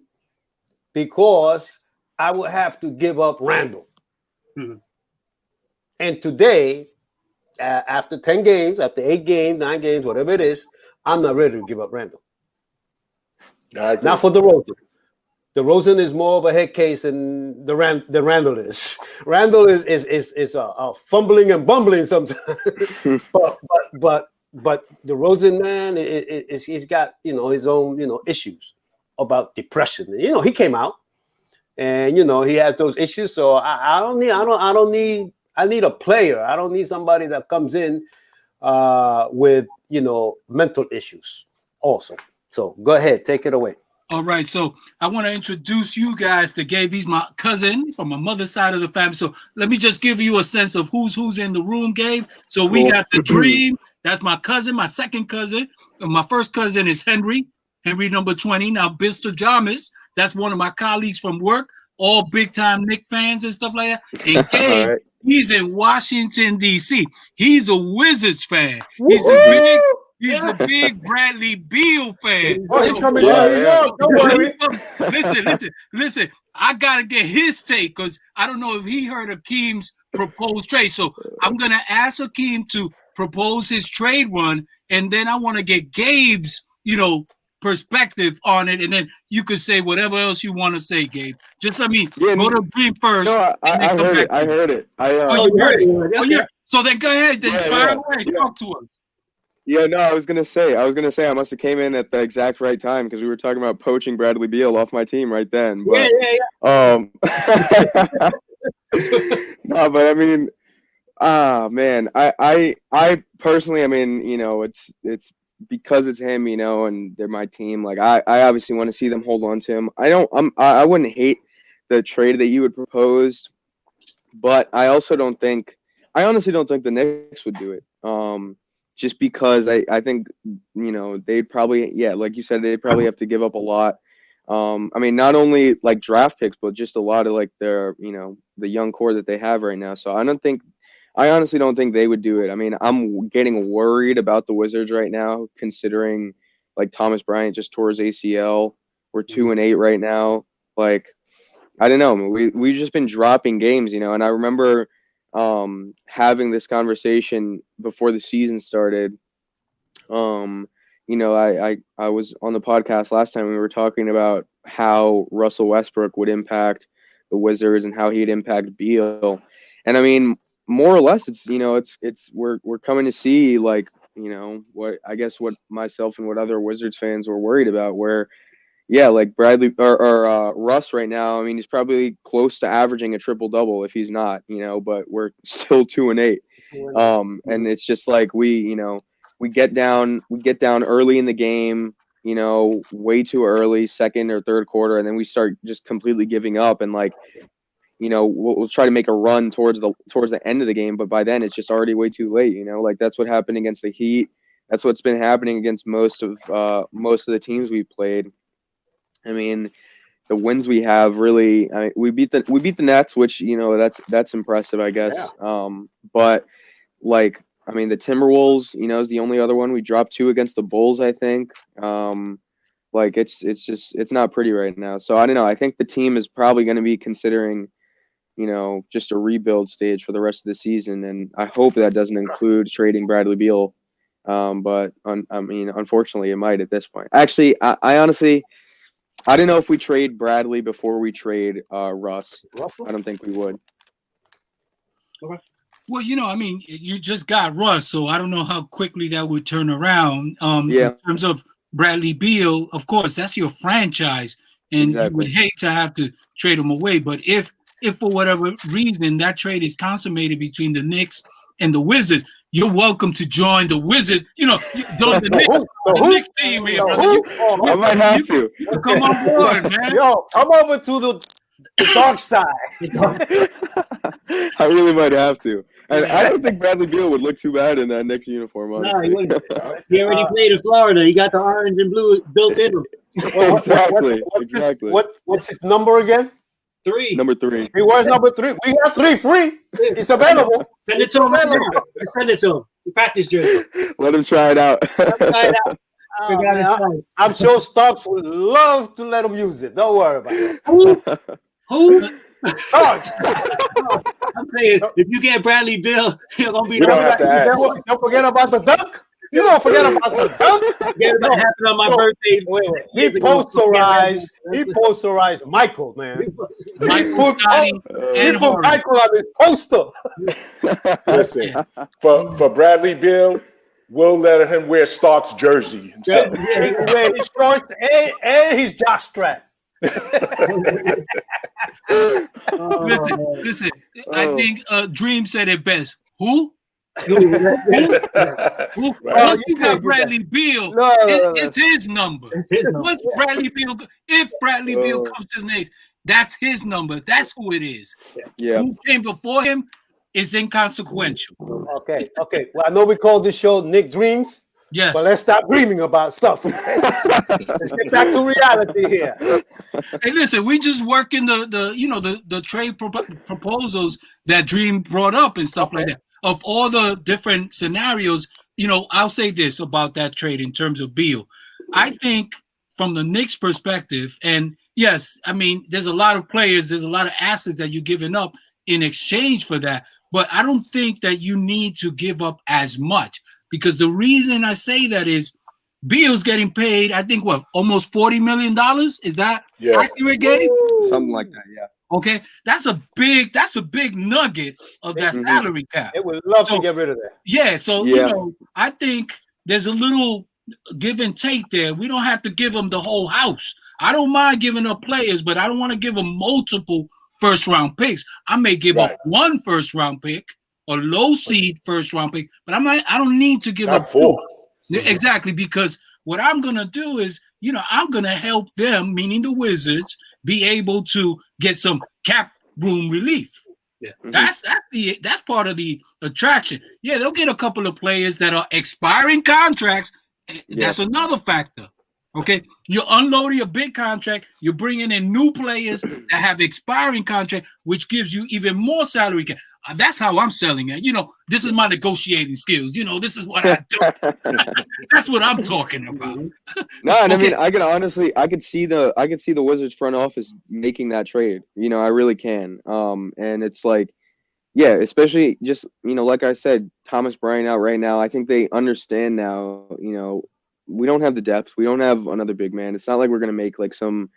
because I would have to give up Randall. Mm-hmm. And today, after 10 games, after 8 games, 9 games, whatever it is, I'm not ready to give up Randall. Not for DeRozan. DeRozan is more of a head case than Randall is. Randall is a fumbling and bumbling sometimes. but DeRozan, man, he's got his own issues about depression. He came out and he has those issues. So I need a player. I don't need somebody that comes in with mental issues also. So go ahead, take it away. All right, so I want to introduce you guys to Gabe. He's my cousin from my mother's side of the family. So let me just give you a sense of who's in the room, Gabe. So we got the Dream. That's my cousin, my second cousin. My first cousin is Henry number 20. Now, Mr. Jamis, that's one of my colleagues from work, all big-time Knicks fans and stuff like that. And Gabe, right. He's in Washington, D.C. He's a Wizards fan. He's a big Bradley Beal fan. Oh, he's coming to Don't worry. Listen. I got to get his take because I don't know if he heard Akeem's proposed trade. So I'm going to ask Akeem to propose his trade run, and then I want to get Gabe's, perspective on it, and then you could say whatever else you want to say, Gabe. Just let me go to Dream first. No, I heard it. I heard it. You heard it? Oh, yeah. So then go ahead. Then fire away. Talk to us. Yeah, no, I was gonna say I must have came in at the exact right time because we were talking about poaching Bradley Beal off my team right then. But, no, but I mean, man, I personally, I mean, it's because it's him, and they're my team. Like I obviously want to see them hold on to him. I wouldn't hate the trade that you would propose, but I honestly don't think the Knicks would do it. Just because I think, they'd probably, like you said, they'd probably have to give up a lot. I mean, not only like draft picks, but just a lot of like their, the young core that they have right now. So I honestly don't think they would do it. I mean, I'm getting worried about the Wizards right now, considering like Thomas Bryant just tore his ACL. We're 2-8 right now. Like, I don't know. We've just been dropping games, and I remember having this conversation before the season started. I was on the podcast last time. We were talking about how Russell Westbrook would impact the Wizards and how he'd impact Beal. And I mean, more or less, it's we're coming to see like, what myself and what other Wizards fans were worried about, where like Bradley or Russ right now, I mean, he's probably close to averaging a triple-double if he's not, but we're still 2-8. And it's just like we get down early in the game, way too early, second or third quarter, and then we start just completely giving up. And like, we'll try to make a run towards the end of the game, but by then it's just already way too late. Like that's what happened against the Heat. That's what's been happening against most of the teams we've played. I mean, the wins we have really. We beat the Nets, which that's impressive, I guess. Yeah. But like, I mean, the Timberwolves, is the only other one. We dropped 2 against the Bulls, I think. Like it's not pretty right now. So I don't know. I think the team is probably going to be considering, just a rebuild stage for the rest of the season, and I hope that doesn't include trading Bradley Beal. But unfortunately, it might at this point. Actually, I honestly, I don't know if we trade Bradley before we trade Russ. Russell? I don't think we would. Okay. Well, you just got Russ, so I don't know how quickly that would turn around. Yeah. In terms of Bradley Beal, of course, that's your franchise, and Exactly. you would hate to have to trade him away. But if for whatever reason that trade is consummated between the Knicks and the Wizards, you're welcome to join the Wizards. Join the Knicks team here, brother. I might have to. You come on board, man. Yo, come over to the dark side. I really might have to. And I don't think Bradley Beal would look too bad in that Knicks uniform. No, Honestly. he wouldn't. He already played in Florida. He got the orange and blue built in him. Exactly. What's his number again? 3. Number 3. He was number 3. We got 3 free. It's available. Send it to him right now. Send it to him. The practice jersey. Let him try it out. Try it out. Figure out his price. I'm sure Starks would love to let him use it. Don't worry about it. Who? Starks. I'm saying, if you get Bradley Beal, you're gonna be. We don't have to ask. Don't forget about the dunk. You don't forget about the dunk. Forget about happened on my birthday. Wait. He posterized Michael, man. Michael, Scotty, He and put Horner. Michael on his poster. Listen, for Bradley Beal, we'll let him wear Stark's jersey himself. He can wear his shorts and his jockstrap. Listen. I think Dream said it best. Who? Once you got Bradley Beal, it's his number. Once Bradley Beal, if Bradley Beal comes to the Knicks, that's his number. That's who it is. Yeah. Who came before him is inconsequential. Okay. Well, I know we call this show Nick Dreams. Yes. But let's stop dreaming about stuff. Okay? Let's get back to reality here. Hey, listen, we just working the trade proposals that Dream brought up and stuff like that. Of all the different scenarios, I'll say this about that trade in terms of Beal. I think from the Knicks' perspective, and yes, I mean, there's a lot of players, there's a lot of assets that you're giving up in exchange for that. But I don't think that you need to give up as much. Because the reason I say that is Beal's getting paid, I think, almost $40 million? Is that accurate, Gabe? Something like that, yeah. Okay, that's a big nugget of that salary cap. They would love to get rid of that. Yeah, so I think there's a little give and take there. We don't have to give them the whole house. I don't mind giving up players, but I don't want to give them multiple first-round picks. I may give up one first-round pick, a low seed first-round pick, but I don't need to give up 4. Exactly, because what I'm gonna do is, I'm gonna help them, meaning the Wizards, be able to get some cap room relief. Yeah. That's part of the attraction. Yeah, they'll get a couple of players that are expiring contracts. That's another factor. Okay, you're unloading a big contract. You're bringing in new players that have expiring contract, which gives you even more salary cap. That's how I'm selling it. This is my negotiating skills. This is what I do. That's what I'm talking about. No, and okay. I mean, I could see the Wizards front office making that trade. I really can. And it's like, yeah, especially just, like I said, Thomas Bryant out right now. I think they understand now, we don't have the depth. We don't have another big man. It's not like we're going to make like some,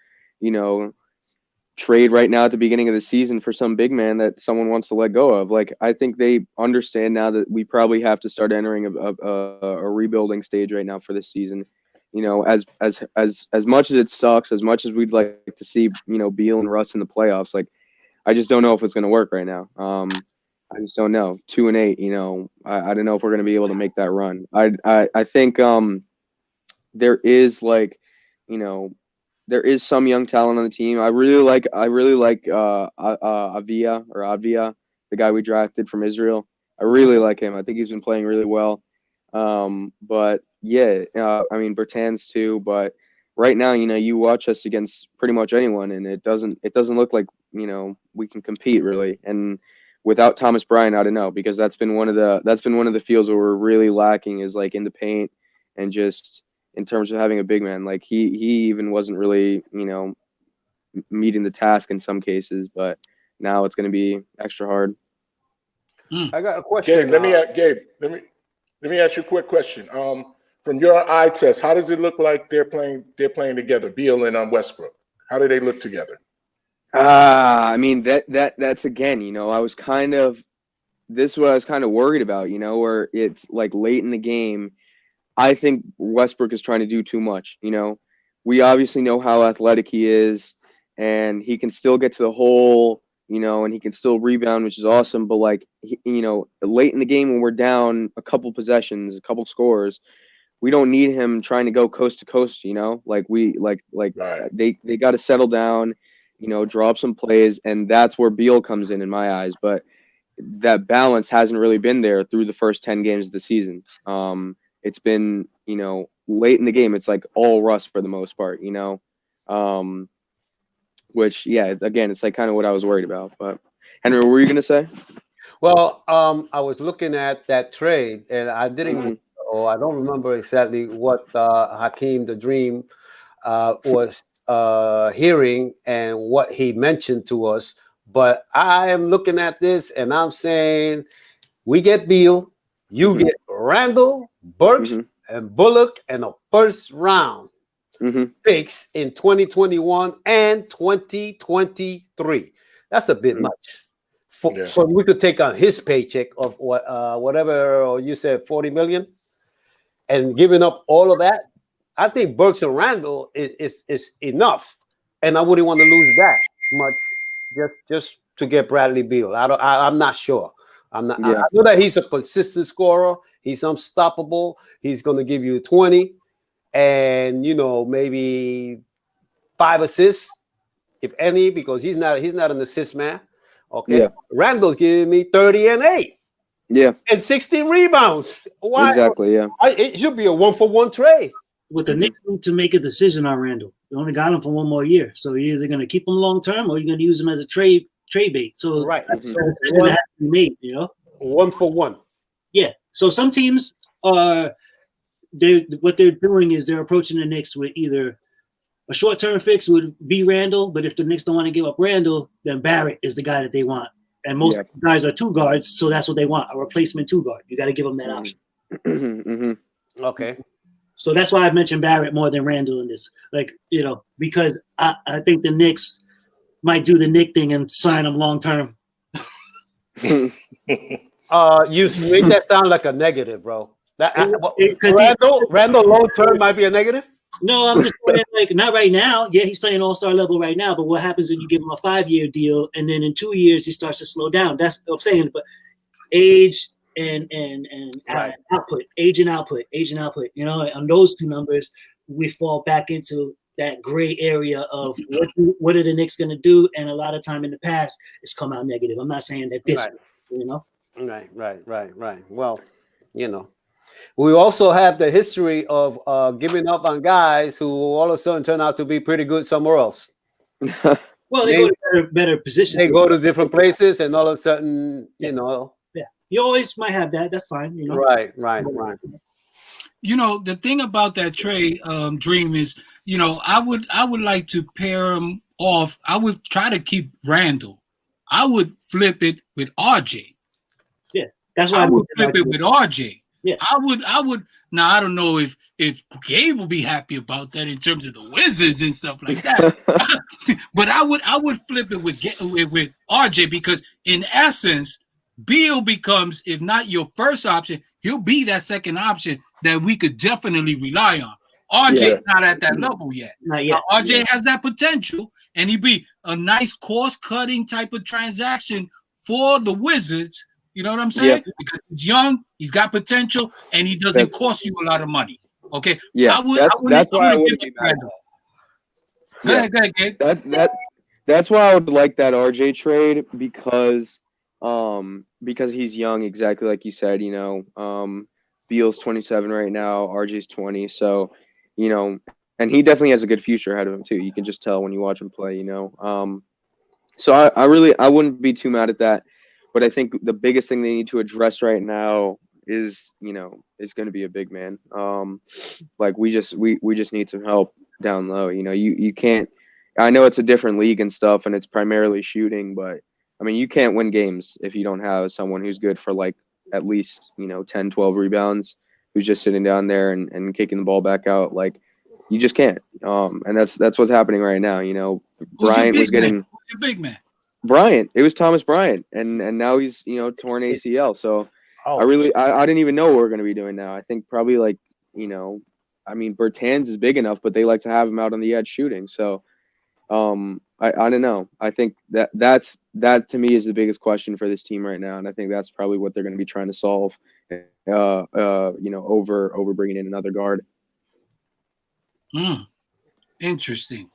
trade right now at the beginning of the season for some big man that someone wants to let go of. Like, I think they understand now that we probably have to start entering a rebuilding stage right now for this season. As much as it sucks, as much as we'd like to see, Beal and Russ in the playoffs, like, I just don't know if it's going to work right now. I just don't know. 2-8, I don't know if we're going to be able to make that run. I think there is like, there is some young talent on the team. I really like Avia, the guy we drafted from Israel. I really like him. I think he's been playing really well. But yeah, I mean Bertans too. But right now, you watch us against pretty much anyone, and it doesn't look like we can compete really. And without Thomas Bryant, I don't know, because that's been one of the fields where we're really lacking, is like in the paint and just in terms of having a big man. Like he even wasn't really meeting the task in some cases, but now it's going to be extra hard. I got a question. Gabe, let me ask you a quick question. From your eye test, how does it look like they're playing together, Beal and Westbrook? How do they look together? I mean that's again, this is what I was kind of worried about, where it's like late in the game. I think Westbrook is trying to do too much. We obviously know how athletic he is, and he can still get to the hole, and he can still rebound, which is awesome. But like, late in the game when we're down a couple possessions, a couple scores, we don't need him trying to go coast to coast. Like Right. they got to settle down, draw up some plays, and that's where Beal comes in my eyes. But that balance hasn't really been there through the first 10 games of the season. It's been, late in the game, it's like all Russ for the most part, which, yeah, again, it's like kind of what I was worried about. But Henry, what were you going to say? Well, I was looking at that trade, and I didn't, or I don't remember exactly what Hakeem the Dream was hearing and what he mentioned to us. But I am looking at this, and I'm saying we get Beal, you get Randall, Burks, and Bullock, and a first round picks in 2021 and 2023. That's a bit much. So we could take on his paycheck of whatever you said, 40 million, and giving up all of that. I think Burks and Randall is enough, and I wouldn't want to lose that much just to get Bradley Beal. I'm not sure. I'm not. I know that he's a consistent scorer. He's unstoppable. He's going to give you 20, and maybe 5 assists, if any, because he's not an assist man. Okay, yeah. Randall's giving me 30 and 8. Yeah, and 16 rebounds. Why? Exactly. Yeah, it should be a 1-for-1 trade. With the Knicks need to make a decision on Randall. You only got him for 1 more year, so you're either going to keep him long term or you're going to use him as a trade bait. So right, that's a decision that has to be made. 1-for-1. Yeah. So some teams what they're doing is they're approaching the Knicks with either a short-term fix would be Randall, but if the Knicks don't want to give up Randall, then Barrett is the guy that they want. And most guys are 2 guards, so that's what they want, a replacement 2 guard. You got to give them that option. Okay. So that's why I mentioned Barrett more than Randall in this. Because I think the Knicks might do the Knick thing and sign him long-term. You make that sound like a negative, bro. Randall long-term might be a negative? No, I'm just saying, not right now. Yeah, he's playing all-star level right now, but what happens when you give him a 5-year deal and then in 2 years he starts to slow down? That's what I'm saying. But age and output, age and output. On those 2 numbers, we fall back into that gray area of what are the Knicks going to do? And a lot of time in the past, it's come out negative. I'm not saying that this, Right. Well, we also have the history of giving up on guys who all of a sudden turn out to be pretty good somewhere else. Well, they go to better positions. They go to different places, and all of a sudden, Yeah, you always might have that. That's fine. Right. The thing about that trade, Dream, is I would like to pair him off. I would try to keep Randall. I would flip it with RJ. Yeah, that's why I would flip it with RJ. Yeah, I would. Now I don't know if Gabe will be happy about that in terms of the Wizards and stuff like that. But I would flip it with RJ, because in essence, Beal becomes, if not your first option, he'll be that second option that we could definitely rely on. RJ's not at that level yet. Not yet. RJ has that potential, and he'd be a nice cost-cutting type of transaction for the Wizards. You know what I'm saying? Yeah. Because he's young, he's got potential, and he doesn't cost you a lot of money. Okay. Yeah, that's why I wouldn't be mad. Go ahead, Gabe. That's why I would like that RJ trade because he's young, exactly like you said. Beal's 27 right now, RJ's 20, so and he definitely has a good future ahead of him too. You can just tell when you watch him play. So I wouldn't be too mad at that, but I think the biggest thing they need to address right now is going to be a big man. Like we just need some help down low. You can't. I know it's a different league and stuff, and it's primarily shooting, but I mean you can't win games if you don't have someone who's good for like at least 10, 12 rebounds, who's just sitting down there and kicking the ball back out. Like you just can't. And that's what's happening right now. Bryant was getting. Who's your big man? Bryant. It was Thomas Bryant, and now he's torn ACL. So I didn't even know what we're going to be doing now. I think probably like Bertans is big enough, but they like to have him out on the edge shooting. So I don't know. I think that to me is the biggest question for this team right now, and I think that's probably what they're going to be trying to solve. Over bringing in another guard. Interesting.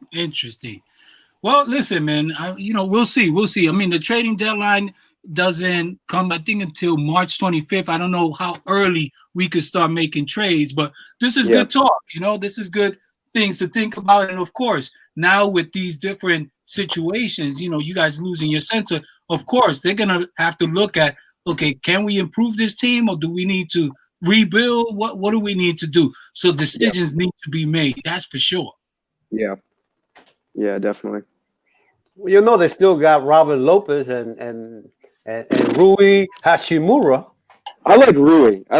Well, listen, man. We'll see. I mean, the trading deadline doesn't come, I think, until March 25th. I don't know how early we could start making trades, but this is good talk. This is good things to think about. And of course, now with these different situations, you guys losing your center, of course, they're gonna have to look at, okay, can we improve this team, or do we need to rebuild? What do we need to do? So decisions need to be made. That's for sure. Yeah, definitely. Well, they still got Robin Lopez and Rui Hachimura. I like Rui. I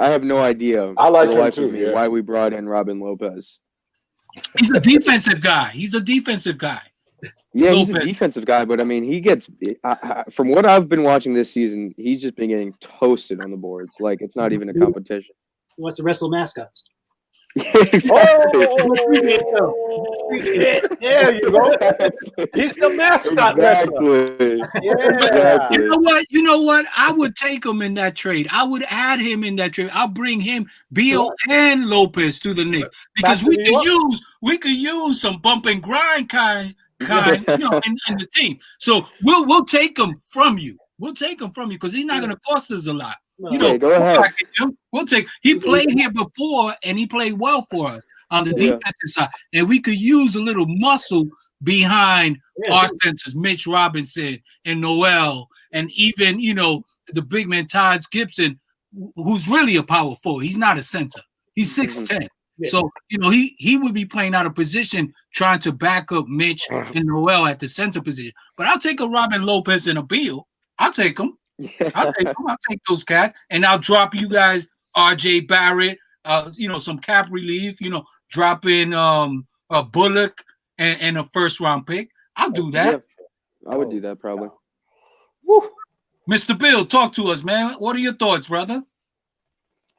have no idea. I like him too. Yeah. Why we brought in Robin Lopez? He's a defensive guy. Yeah, he's a defensive guy, but I mean, he gets from what I've been watching this season, he's just been getting toasted on the boards. Like it's not even a competition. He wants to wrestle mascots. Exactly. There you go. He's the mascot wrestler. Yeah. You know what? I would take him in that trade. I would add him in that trade. I'll bring him, Beal and Lopez to the Knicks because we could use some bump and grind kind in the team. So we'll take him from you. Because he's not going to cost us a lot. Go ahead. We'll take. He played here before, and he played well for us on the defensive side. And we could use a little muscle behind our centers, Mitch Robinson and Noel, and even the big man Taj Gibson, who's really a power forward. He's not a center. He's 6'10". So he would be playing out of position, trying to back up Mitch and Noel at the center position. But I'll take a Robin Lopez and a Beal. I'll take them. I'll take those cats, and I'll drop you guys RJ Barrett, some cap relief, drop in a Bullock and a first round pick. I'll do that. Yeah, I would do that probably. Woo. Mr. Bill, talk to us, man. What are your thoughts, brother?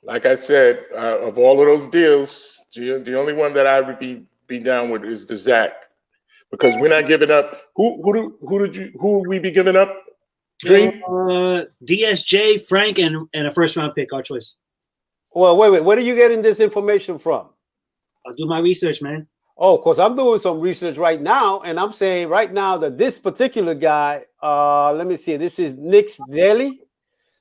Like I said, of all of those deals, the only one that I would be down with is the Zach, because we're not giving up. Who would we be giving up? Dream? DSJ, Frank, and a first round pick, our choice. Well, wait. Where are you getting this information from? I'll do my research, man. Oh, because I'm doing some research right now, and I'm saying right now that this particular guy, let me see, this is Knicks Daily,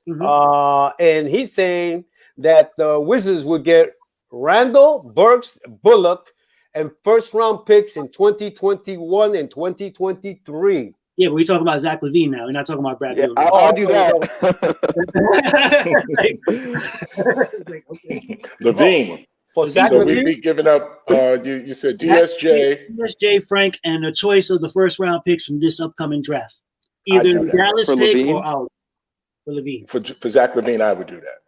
and he's saying that the Wizards would get Randall, Burks, Bullock, and first round picks in 2021 and 2023. Yeah, but we're talking about Zach LaVine now. We're not talking about Brad. Yeah, I'll do that. LaVine. For Zach So LaVine? we'd be giving up, you said DSJ, Frank, and a choice of the first round picks from this upcoming draft. Either Dallas for pick LaVine? or out for LaVine. For Zach LaVine, I would do that.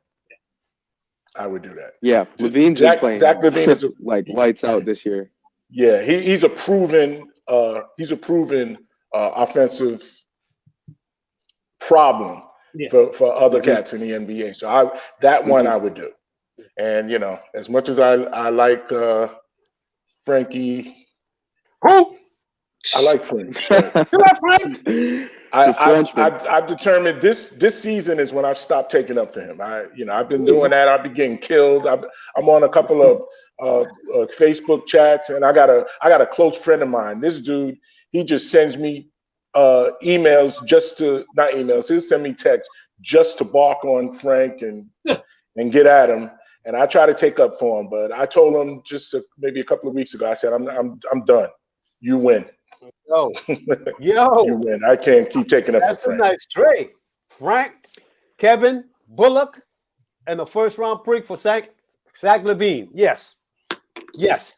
Yeah, LaVine's Zach playing LaVine is like lights out this year. Yeah, he's a proven offensive problem for other cats in the NBA. So that one I would do. And as much as I like Frankie, I like Frank. I've determined this season is when I've stopped taking up for him. I've been doing that. I've been getting killed. I'm on a couple Facebook chats, and I got a close friend of mine. This dude, he just sends me emails not emails. He'll send me texts just to bark on Frank and get at him. And I try to take up for him, but I told him just maybe a couple of weeks ago. I said, I'm done. You win. Yo, You win. I can't keep taking up for Frank. That's a nice trade. Frank, Kevin, Bullock, and the first round pick for Zach LaVine. Yes.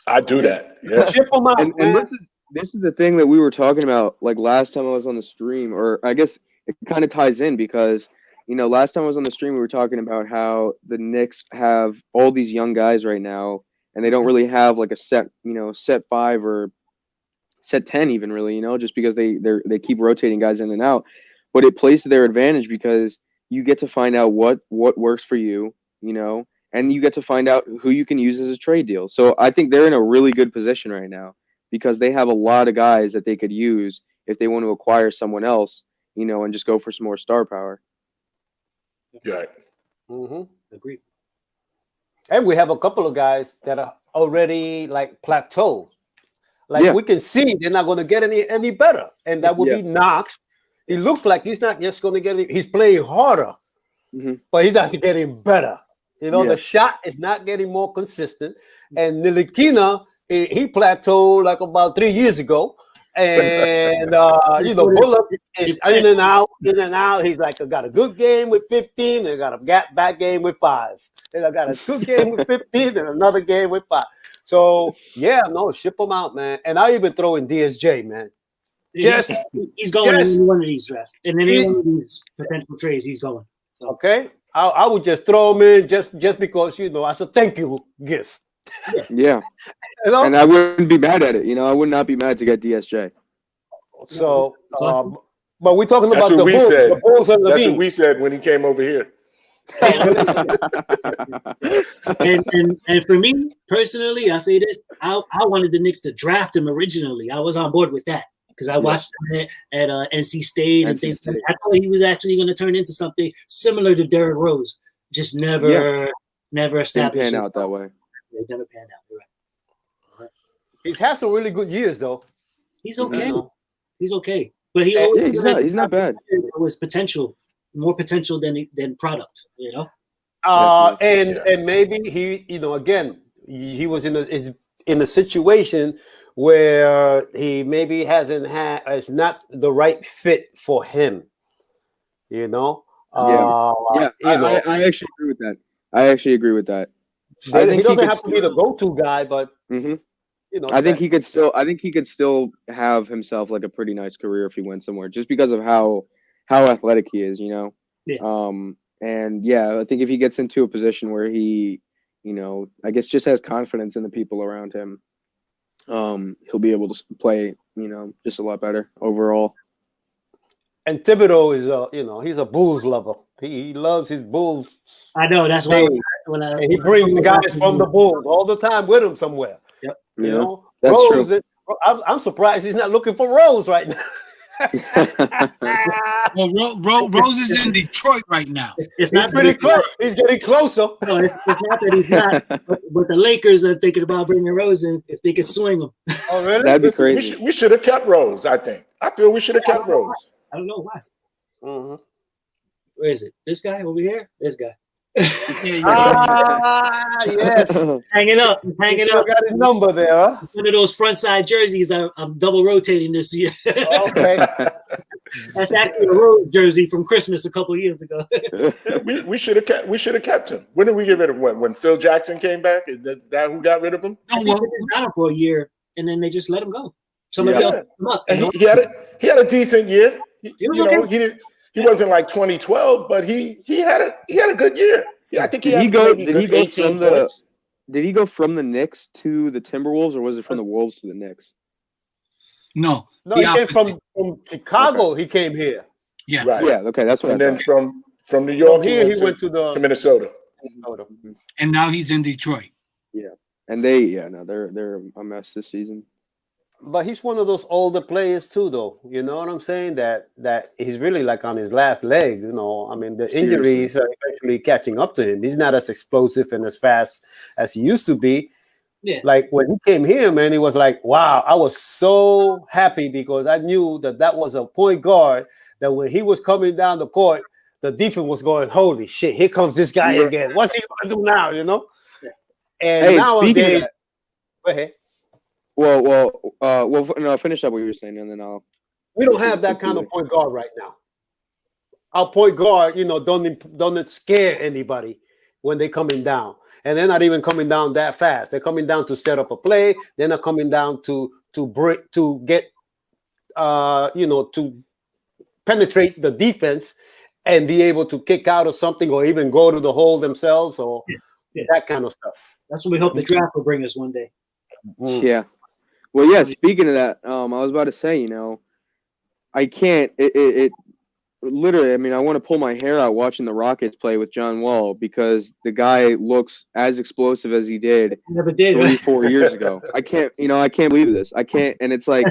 I do that. Yeah. Ship them out, and this is the thing that we were talking about like last time I was on the stream, or I guess it kind of ties in because last time I was on the stream we were talking about how the Knicks have all these young guys right now and they don't really have like a set set 5 or set 10 even really, just because they keep rotating guys in and out. But it plays to their advantage because you get to find out what works for you, and you get to find out who you can use as a trade deal. So I think they're in a really good position right now because they have a lot of guys that they could use if they want to acquire someone else, and just go for some more star power. Right. Agreed. And we have a couple of guys that are already like plateaued. Like we can see they're not going to get any better. And that would be Knox. It looks like he's not just going to get he's playing harder, but he's not getting better. The shot is not getting more consistent. And Ntilikina, he plateaued like about 3 years ago. And Bullock is in and out. He's like, I got a good game with 15, and I got a bad game with 5. And I got a good game with 15 and another game with 5. So ship them out, man. And I even throw in DSJ, man. He's going in one of these drafts, and then in one of these potential trades, he's going. So. Okay, I would just throw him in just because as a thank you gift. Yeah. And I wouldn't be mad at it. I would not be mad to get DSJ. So, but we're talking about the Bulls. Said. The Bulls and That's what we said when he came over here. and for me personally, I say this: I wanted the Knicks to draft him originally. I was on board with that because I watched him at NC State and things. I thought he was actually going to turn into something similar to Derrick Rose. Just never established. Didn't pan out that way. They never panned out. You're right. He's had some really good years, though. He's okay. He's okay, but he's not bad. It was more potential than product. And maybe he, again, he was in a situation where he maybe it's not the right fit for him. I actually agree with that. He doesn't have to be the go-to guy, but I think he could still have himself like a pretty nice career if he went somewhere, just because of how athletic he is, Yeah. And I think if he gets into a position where he, I guess just has confidence in the people around him, he'll be able to play, just a lot better overall. And Thibodeau is he's a Bulls lover. He loves his Bulls. I know, that's why he brings guys from the Bulls all the time with him somewhere. Yep. That's Rose. true. I'm surprised he's not looking for Rose right now. Well, Rose is in Detroit right now. It's not pretty close. He's getting closer. No, it's not that he's not. But the Lakers are thinking about bringing Rose in if they could swing him. Oh, really? That'd be crazy. We should have kept Rose. I feel we should have kept Rose. I don't know why. Mm-hmm. Where is it? This guy over here? This guy. Yes. Hanging up. Got his number there, huh? One of those front side jerseys I'm double rotating this year. Okay. That's actually a Rose jersey from Christmas a couple years ago. we should have kept him. When did we get rid of him? When Phil Jackson came back? Is that who got rid of him? I think they got him for a year and then they just let him go. Somebody else picked him up. And he had a decent year. He wasn't like 2012, but he had a good year. Yeah, I think did he go from the Knicks to the Timberwolves, or was it from the Wolves to the Knicks? No, he came from Chicago. Okay. He came here. Yeah, right. Yeah, okay, that's what. And then from New York, he went to Minnesota. And now he's in Detroit. Yeah, and they're a mess this season. But he's one of those older players too, though. You know what I'm saying? That he's really like on his last leg. I mean, the injuries are eventually catching up to him. He's not as explosive and as fast as he used to be. Yeah. Like when he came here, man, he was like, wow, I was so happy because I knew that was a point guard that when he was coming down the court, the defense was going, holy shit, here comes this guy again. What's he going to do now, you know? Yeah. And Hey, speaking of nowadays, that, go ahead. No, finish up what you were saying, and then I'll. We don't have that kind of point guard right now. Our point guard, don't scare anybody when they're coming down. And they're not even coming down that fast. They're coming down to set up a play. They're not coming down to break, to get to penetrate the defense and be able to kick out or something, or even go to the hole themselves, or that kind of stuff. That's what we hope the draft will bring us one day. Yeah. Well, yeah. Speaking of that, I was about to say, I can't. It literally. I mean, I want to pull my hair out watching the Rockets play with John Wall because the guy looks as explosive as he did Never did 3-4 years ago. I can't believe this. I can't. And it's like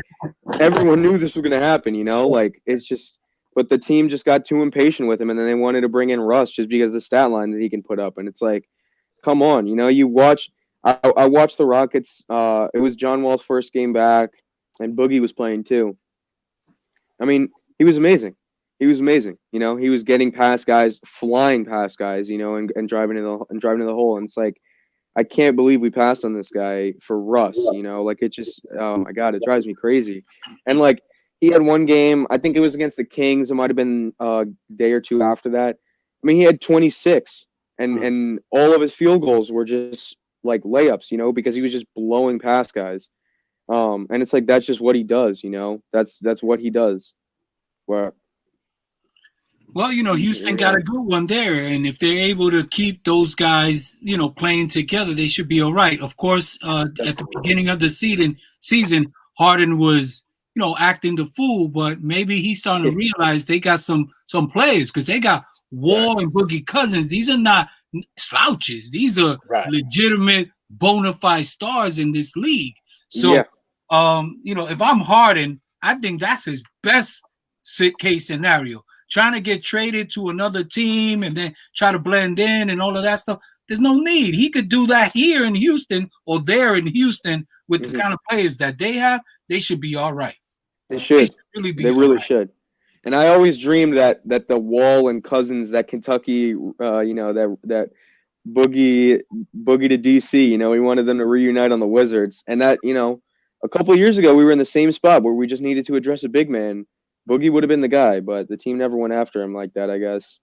everyone knew this was going to happen. Like it's just. But the team just got too impatient with him, and then they wanted to bring in Russ just because of the stat line that he can put up. And it's like, come on, you watch. I watched the Rockets. It was John Wall's first game back, and Boogie was playing too. I mean, he was amazing. He was amazing. He was getting past guys, flying past guys, and driving to the hole. And it's like, I can't believe we passed on this guy for Russ. Like it just, oh my God, it drives me crazy. And like he had one game, I think it was against the Kings. It might have been a day or two after that. I mean, he had 26, and all of his field goals were just like layups, because he was just blowing past guys. And it's like that's just what he does, That's what he does. Well, Houston got a good one there, and if they're able to keep those guys, playing together, they should be all right. Of course, at the beginning of the season, Harden was, acting the fool, but maybe he's starting to realize they got some players because they got Wall and Boogie Cousins. These are not slouches. These are legitimate, bona fide stars in this league. So, if I'm Harden, I think that's his best case scenario. Trying to get traded to another team and then try to blend in and all of that stuff. There's no need. He could do that here in Houston or there in Houston with the kind of players that they have. They should be all right. They should. Really be they really should. And I always dreamed that the Wall and Cousins, that Kentucky, that Boogie to DC, we wanted them to reunite on the Wizards. And that, a couple of years ago, we were in the same spot where we just needed to address a big man. Boogie would have been the guy, but the team never went after him like that, I guess.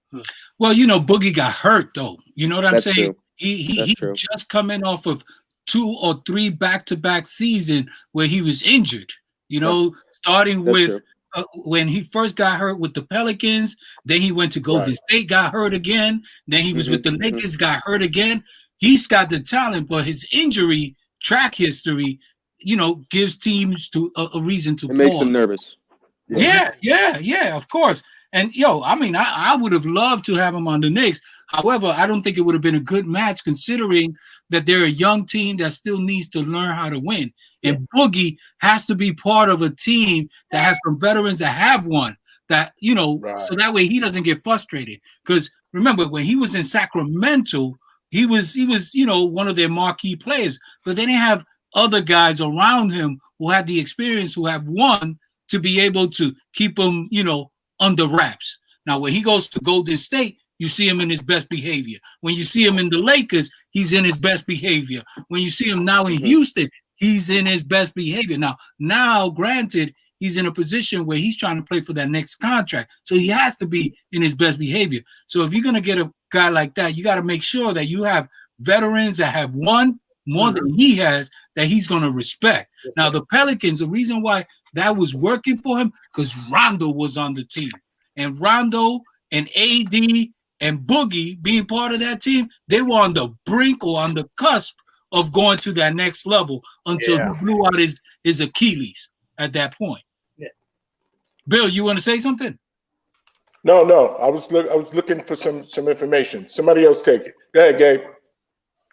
Well, Boogie got hurt, though. You know what I'm saying? True. He's just coming off of 2 or 3 back-to-back season where he was injured. Starting with when he first got hurt with the Pelicans, then he went to Golden State, got hurt again. Then he was with the Lakers, got hurt again. He's got the talent, but his injury track history, gives teams a reason to pause. It makes them nervous. Yeah, of course. And I would have loved to have him on the Knicks. However, I don't think it would have been a good match considering that they're a young team that still needs to learn how to win. And Boogie has to be part of a team that has some veterans that have won. That, so that way he doesn't get frustrated. Because remember, when he was in Sacramento, he was one of their marquee players. But they didn't have other guys around him who had the experience, who have won, to be able to keep him, under wraps. Now, when he goes to Golden State, you see him in his best behavior. When you see him in the Lakers, he's in his best behavior. When you see him now in Houston, he's in his best behavior. Now, granted, he's in a position where he's trying to play for that next contract. So he has to be in his best behavior. So if you're going to get a guy like that, you got to make sure that you have veterans that have won more than he has, that he's going to respect. Now, the Pelicans, the reason why that was working for him, because Rondo was on the team. And Rondo and AD and Boogie being part of that team, they were on the brink or on the cusp of going to that next level until he blew out his Achilles at that point. Yeah. Bill, you want to say something? No. I was looking for some information. Somebody else take it. Go ahead, Gabe.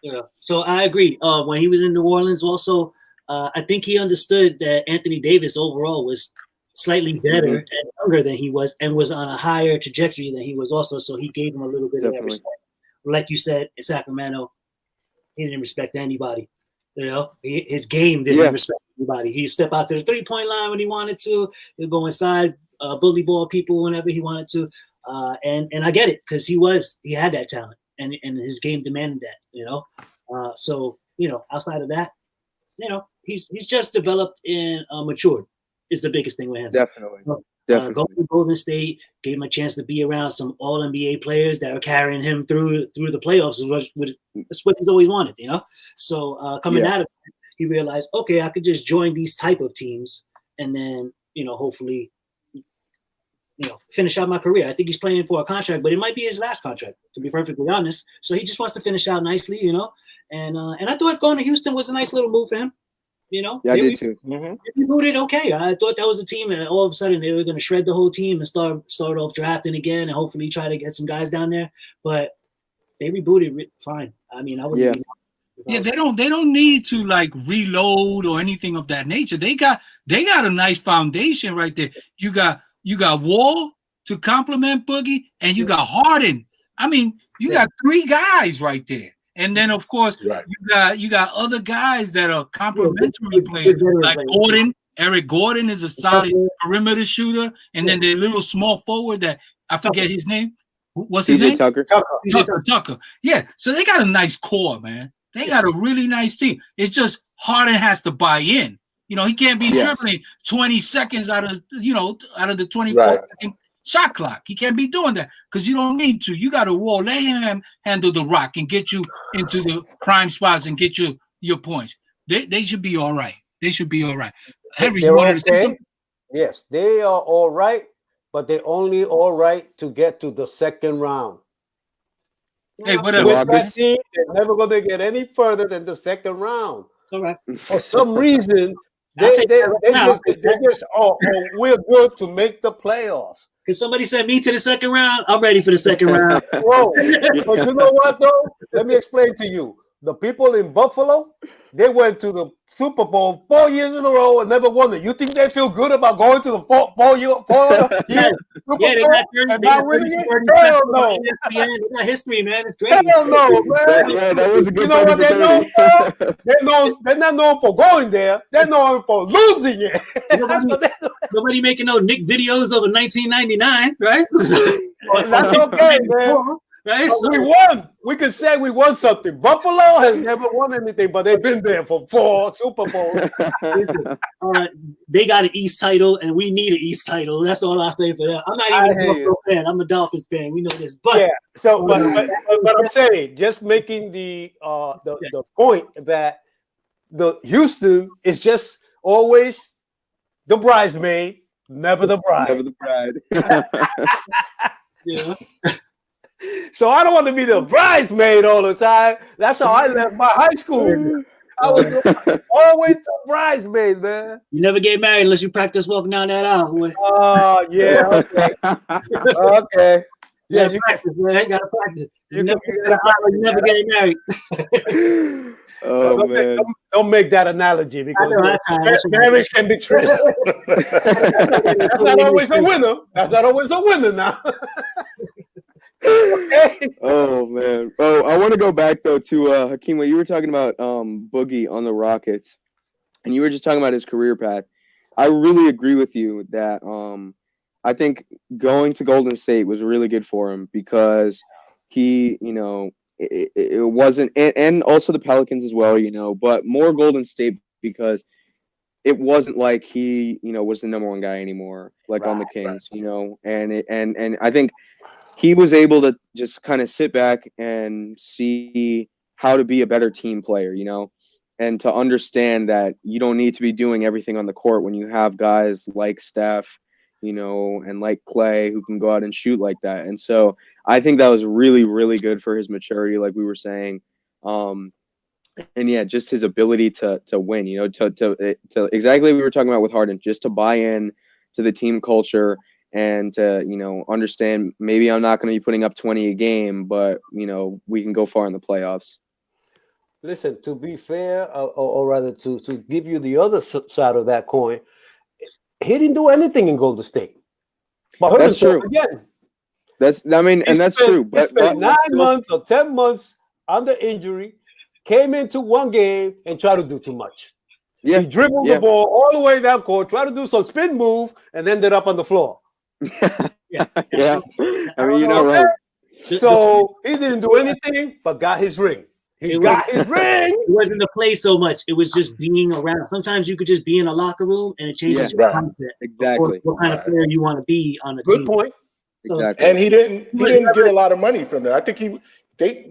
Yeah. So I agree. When he was in New Orleans, also, I think he understood that Anthony Davis overall was slightly better and younger than he was, and was on a higher trajectory than he was also. So he gave him a little bit of that respect. Like you said, in Sacramento, he didn't respect anybody. You know, his game didn't respect anybody. He'd step out to the 3-point line when he wanted to. He'd go inside, bully ball people whenever he wanted to. And I get it because he had that talent and his game demanded that, you know. So, you know, outside of that, you know, he's just developed and matured is the biggest thing with him. Definitely. Going to Golden State gave him a chance to be around some All NBA players that are carrying him through the playoffs. That's what he's always wanted, you know. So coming out of it, he realized, okay, I could just join these type of teams and then, you know, hopefully, you know, finish out my career. I think he's playing for a contract, but it might be his last contract, to be perfectly honest. So he just wants to finish out nicely, you know. And I thought going to Houston was a nice little move for him. You know, yeah, I did too. They rebooted okay. I thought that was a team that all of a sudden they were going to shred the whole team and start off drafting again and hopefully try to get some guys down there. But they rebooted fine. I mean, I would. Yeah, they don't need to like reload or anything of that nature. They got a nice foundation right there. You got Wall to complement Boogie, and you got Harden. I mean, you got 3 guys right there. And then, of course, you got other guys that are complementary players like Gordon. Eric Gordon is a solid perimeter shooter, and then the little small forward that I forget his name. What's his name? Tucker. Tucker. Yeah. So they got a nice core, man. They got a really nice team. It's just Harden has to buy in. You know, he can't be dribbling 20 seconds out of the 24-second shot clock. He can't be doing that because you don't need to. You got to Wall. Let him handle the rock and get you into the prime spots and get you your points. They should be all right. They should be all right. Henry, you wanted to say something? Yes, they are all right, but they're only all right to get to the second round. Hey, whatever. With that team, they're never going to get any further than the second round. It's all right. For some reason, they just we're good to make the playoffs. Because somebody sent me to the second round, I'm ready for the second round. Whoa. But you know what, though? Let me explain to you. The people in Buffalo, they went to the Super Bowl 4 years in a row and never won it. You think they feel good about going to the four year Super Bowl they got 30, and not winning it? Hell no. They got history, man. It's great. Hell no, man. That was a good. You know what they're known for? They're not known for going there. They're known for losing it. Nobody making no Nick videos over 1999, right? That's okay, man. Right? So we won. We can say we won something. Buffalo has never won anything, but they've been there for 4 Super Bowls. They got an East title, and we need an East title. That's all I say for that. I'm not even a Buffalo fan. I'm a Dolphins fan. We know this. But yeah. So, but I'm saying, just making the point that the Houston is just always the bridesmaid, never the bride. Never the bride. Yeah. So I don't want to be the bridesmaid all the time. That's how I left my high school. I was always the bridesmaid, man. You never get married unless you practice walking down that aisle. Oh, yeah. Okay. Okay. Yeah, you practice, man. You gotta practice. You never get married. Oh, man. Don't make that analogy because marriage can be tricky. That's not always a winner. That's not always a winner now. Okay. Oh man. Oh, I want to go back though to Hakeem. What you were talking about Boogie on the Rockets, and you were just talking about his career path. I really agree with you that I think going to Golden State was really good for him because he, you know, it wasn't, and also the Pelicans as well, you know, but more Golden State because it wasn't like he, you know, was the number 1 guy anymore, like on the Kings, you know, and I think he was able to just kind of sit back and see how to be a better team player, you know, and to understand that you don't need to be doing everything on the court when you have guys like Steph, you know, and like Clay who can go out and shoot like that. And so I think that was really, really good for his maturity, like we were saying. And yeah, just his ability to win, you know, to exactly what we were talking about with Harden, just to buy in to the team culture and to, you know, understand maybe I'm not going to be putting up 20 a game, but, you know, we can go far in the playoffs. Listen, to be fair, or rather to give you the other side of that coin, he didn't do anything in Golden State. But that's true. Again. That's true. He spent 9 months or 10 months under injury. came into one game and tried to do too much. Yeah. He dribbled the ball all the way down court, tried to do some spin move, and ended up on the floor. Yeah. I mean, you're not wrong. So he didn't do anything but got his ring. He got his ring. It wasn't the play so much. It was just being around. Sometimes you could just be in a locker room and it changes your mindset. Exactly. What kind of player you want to be on the Good team. point. So, Exactly. And he didn't get a lot of money from that. I think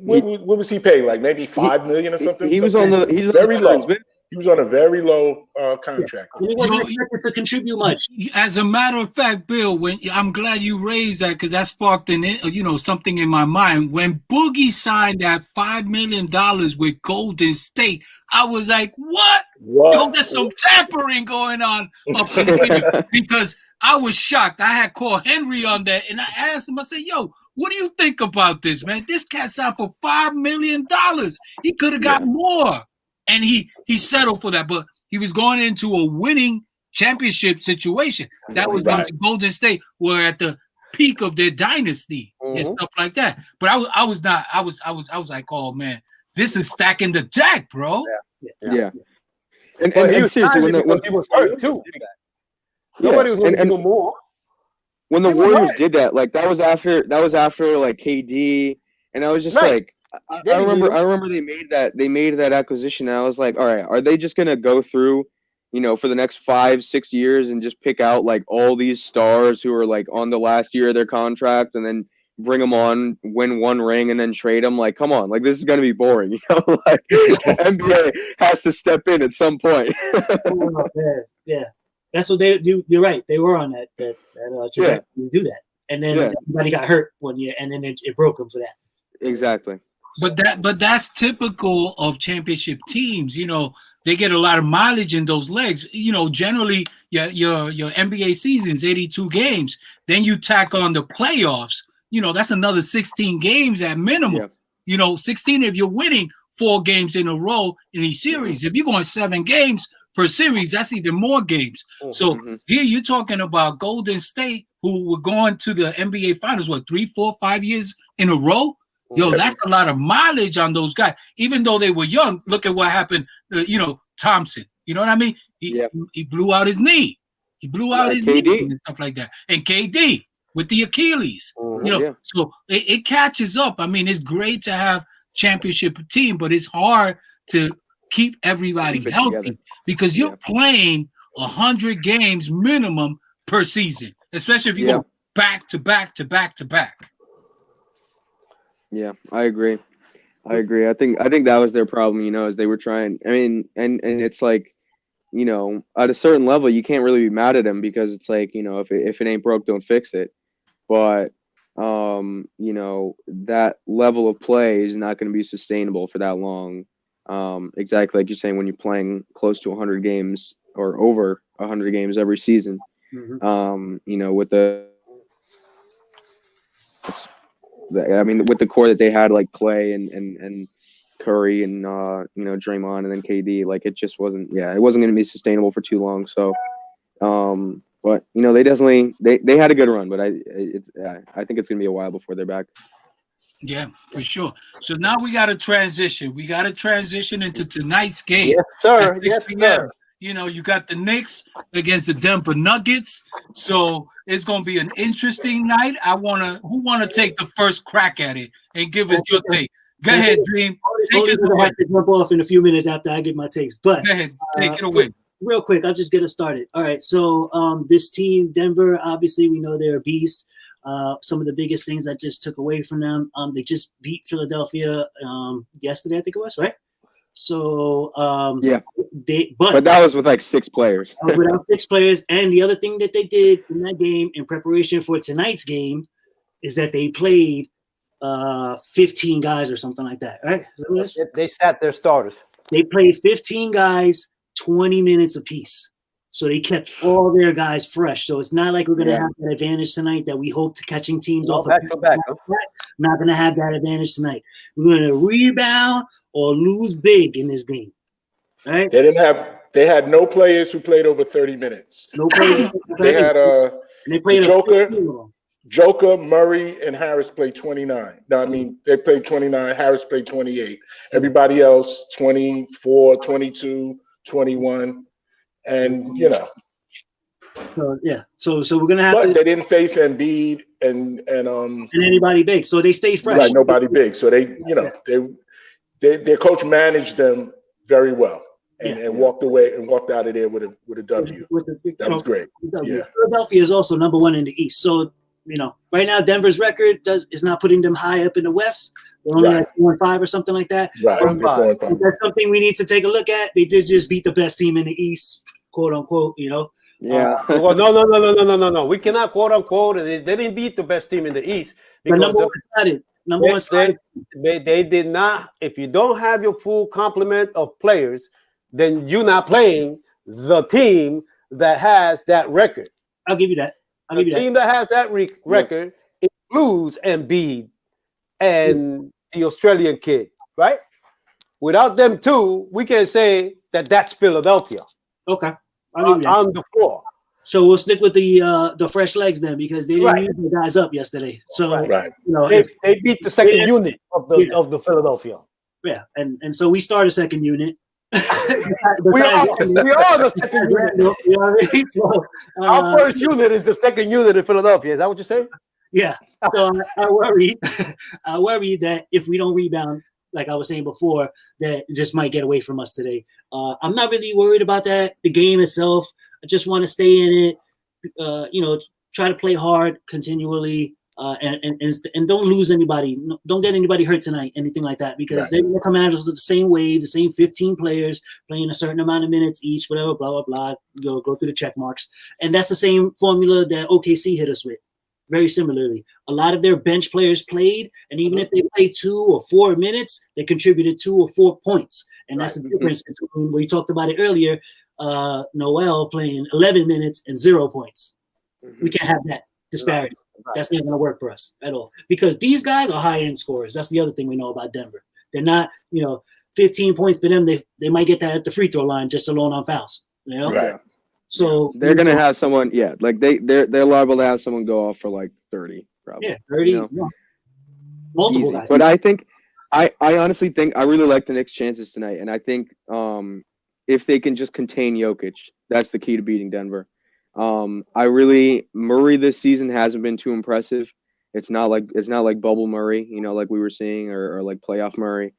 what was he paid? Like maybe $5 million or something? He was on the very low. He was on a very low contract. He wasn't expected to contribute much. As a matter of fact, Bill, I'm glad you raised that because that sparked something in my mind. When Boogie signed that $5 million with Golden State, I was like, "What? Yo, there's some tampering going on up in here," because I was shocked. I had called Henry on that, and I asked him. I said, "Yo, what do you think about this, man? This cat signed for $5 million. He could have got more." And he settled for that, but he was going into a winning championship situation. That was when the Golden State were at the peak of their dynasty and stuff like that. But I was like, oh man, this is stacking the deck, bro. Yeah. And he was seriously, when he was hurt too. Nobody was going to do more. When the Warriors did that, like that was after like KD, and I was just like. I remember they made that acquisition, and I was like, all right, are they just gonna go through, for the next 5-6 years and just pick out like all these stars who are like on the last year of their contract and then bring them on, win one ring, and then trade them? Like, come on, like this is gonna be boring, Like NBA has to step in at some point. Yeah, that's what they do. You're right. They were on that trajectory to do that, and then everybody got hurt one year, and then it broke them for that. Exactly. But that's typical of championship teams. They get a lot of mileage in those legs. Generally your NBA season's 82 games. Then you tack on the playoffs. That's another 16 games at minimum. 16 if you're winning 4 games in a row in each series. If you're going 7 games per series, that's even more games. So here you're talking about Golden State, who were going to the NBA Finals, 3, 4, 5 years in a row? Yo, that's a lot of mileage on those guys. Even though they were young, look at what happened. Thompson. You know what I mean? He blew out his knee. He blew out his knee and stuff like that. And KD with the Achilles. So it catches up. I mean, it's great to have championship team, but it's hard to keep everybody healthy because you're playing 100 games minimum per season, especially if you go back to back to back to back. Yeah, I agree. I think that was their problem, as they were trying. I mean, and it's like, at a certain level, you can't really be mad at them because it's like, if it ain't broke, don't fix it. But, that level of play is not going to be sustainable for that long. Exactly like you're saying, when you're playing close to 100 games or over 100 games every season, with with the core that they had, like Clay and Curry and Draymond and then KD, like it just wasn't. Yeah, it wasn't going to be sustainable for too long. So, but they definitely they had a good run, but I think it's going to be a while before they're back. Yeah, for sure. So now we got to transition. We got to transition into tonight's game. Yes, sir. Yes, sir. You got the Knicks against the Denver Nuggets. So it's going to be an interesting night. Who want to take the first crack at it and give us your take? Go ahead, Dream. Take it away. I have to jump off in a few minutes after I give my takes. But go ahead, take it away. Real quick, I'll just get us started. All right, so this team, Denver, obviously we know they're a beast. Some of the biggest things I just took away from them, they just beat Philadelphia yesterday, I think it was, right? So but that was with like 6 players. Without 6 players, and the other thing that they did in that game in preparation for tonight's game is that they played 15 guys or something like that, right? They sat their starters. They played 15 guys, 20 minutes apiece. So they kept all their guys fresh. So it's not like we're going to have that advantage tonight that we hope to catching teams off back to back. Not going to have that advantage tonight. We're going to rebound or lose big in this game. All right? They had no players who played over 30 minutes. No players. They had they played Joker. Joker, Murray, and Harris played 29. No, I mean, they played 29. Harris played 28. Everybody else, 24, 22, 21. And, So yeah, so we're gonna have but to they didn't face Embiid and anybody big, so they stay fresh. right, nobody big. So their coach managed them very well and walked away and walked out of there with a W. That was great. Yeah. Philadelphia is also number 1 in the East. So right now Denver's record is not putting them high up in the West. They're only like 4-5 or something like that. Right. That's something we need to take a look at. They did just beat the best team in the East, quote unquote. Yeah. Well, no. We cannot quote unquote. They didn't beat the best team in the East because number one side. They did not. If you don't have your full complement of players, then you're not playing the team that has that record. I'll give you that. The team that has that record includes Embiid and the Australian kid, right? Without them two, we can say that that's Philadelphia. Okay. On the floor. So we'll stick with the fresh legs then, because they didn't use the guys up yesterday. So they beat the second unit of the Philadelphia. Yeah, and so we start a second unit. we are the second unit. Our first unit is the second unit in Philadelphia. Is that what you're saying? Yeah. So I worry that if we don't rebound, like I was saying before, that it just might get away from us today. I'm not really worried about that. The game itself, I just want to stay in it. Try to play hard continually, and don't lose anybody. Don't get anybody hurt tonight, anything like that, because they're going to come at us with the same wave, the same 15 players playing a certain amount of minutes each, whatever, blah, blah, blah. Go through the check marks. And that's the same formula that OKC hit us with. Very similarly, a lot of their bench players played, and even if they played 2 or 4 minutes, they contributed 2 or 4 points. And that's the difference between, we talked about it earlier, Noel playing 11 minutes and 0 points. We can't have that disparity. That's not going to work for us at all, because these guys are high-end scorers. That's the other thing we know about Denver. They're not, 15 points for them. They might get that at the free throw line just alone on fouls. Right. So they're gonna have someone, they're liable to have someone go off for like 30, probably. Yeah, 30. Multiple Easy. guys. But I think I honestly think I really like the Knicks' chances tonight, and I think if they can just contain Jokic, that's the key to beating Denver. Murray this season hasn't been too impressive. It's not like bubble Murray, like we were seeing, or like playoff Murray.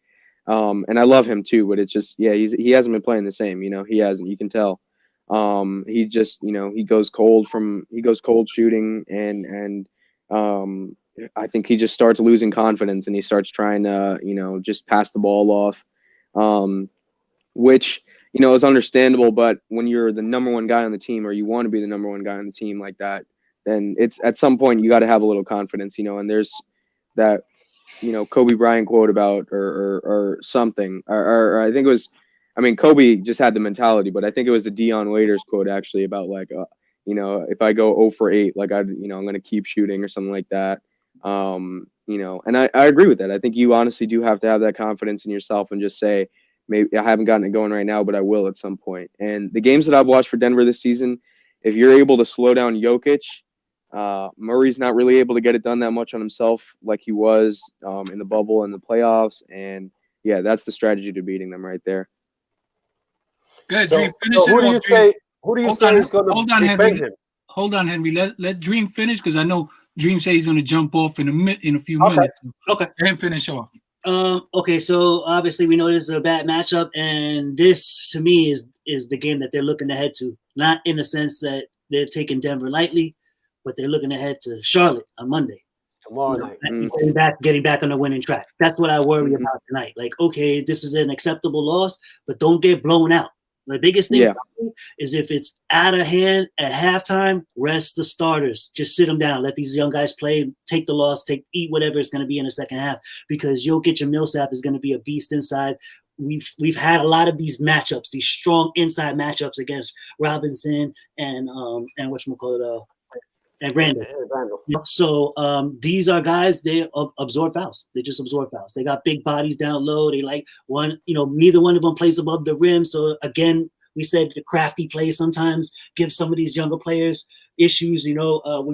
And I love him too, but it's just he hasn't been playing the same. He hasn't. You can tell. He just he goes cold shooting, and I think he just starts losing confidence, and he starts trying to just pass the ball off, which is understandable. But when you're the number one guy on the team, or you want to be the number one guy on the team like that, then it's at some point you got to have a little confidence, and there's that Kobe Bryant quote about or something, or I think it was. I mean, Kobe just had the mentality, but I think it was the Deion Waiters quote actually about like, if I go 0 for 8, like I'm going to keep shooting or something like that. And I agree with that. I think you honestly do have to have that confidence in yourself and just say, maybe I haven't gotten it going right now, but I will at some point. And the games that I've watched for Denver this season, if you're able to slow down Jokic, Murray's not really able to get it done that much on himself like he was in the bubble and the playoffs. And that's the strategy to beating them right there. Good, Dream. Finish it. Who do you say is going to defend him? Hold on, Henry. Let Dream finish, because I know Dream says he's going to jump off in a few minutes. Okay. Let him finish off. Okay, so obviously we know this is a bad matchup, and this to me is the game that they're looking ahead to. Not in the sense that they're taking Denver lightly, but they're looking ahead to Charlotte on Monday. Tomorrow night. Getting back on the winning track. That's what I worry about tonight. Like, okay, this is an acceptable loss, but don't get blown out. The biggest thing is if it's out of hand at halftime, rest the starters. Just sit them down. Let these young guys play. Take the loss. Eat whatever it's going to be in the second half, because Jokic and Millsap is going to be a beast inside. We've had a lot of these matchups, these strong inside matchups against Robinson and whatchamacallit, and Randall. So these are guys, they absorb fouls. They just absorb fouls. They got big bodies down low. They like neither one of them plays above the rim. So again, we said the crafty play sometimes gives some of these younger players issues. We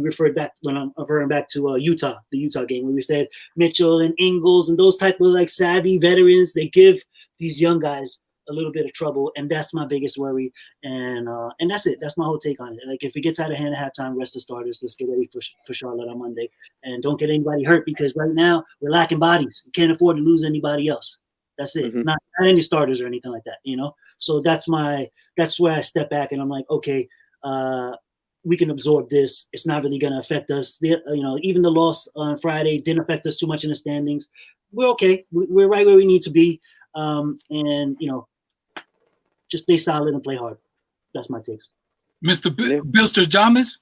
referred back when I'm referring back to the Utah game, where we said Mitchell and Ingles and those type of like savvy veterans, they give these young guys a little bit of trouble, and that's my biggest worry. And that's it. That's my whole take on it. Like, if it gets out of hand at halftime, rest the starters. Let's get ready for Charlotte on Monday, and don't get anybody hurt, because right now we're lacking bodies. We can't afford to lose anybody else. That's it. Mhm. Not any starters or anything like that. So that's where I step back and I'm like, okay, we can absorb this. It's not really going to affect us. Even the loss on Friday didn't affect us too much in the standings. We're okay. We're right where we need to be. And just stay solid and play hard. That's my takes. Mr. Bilster Jamas?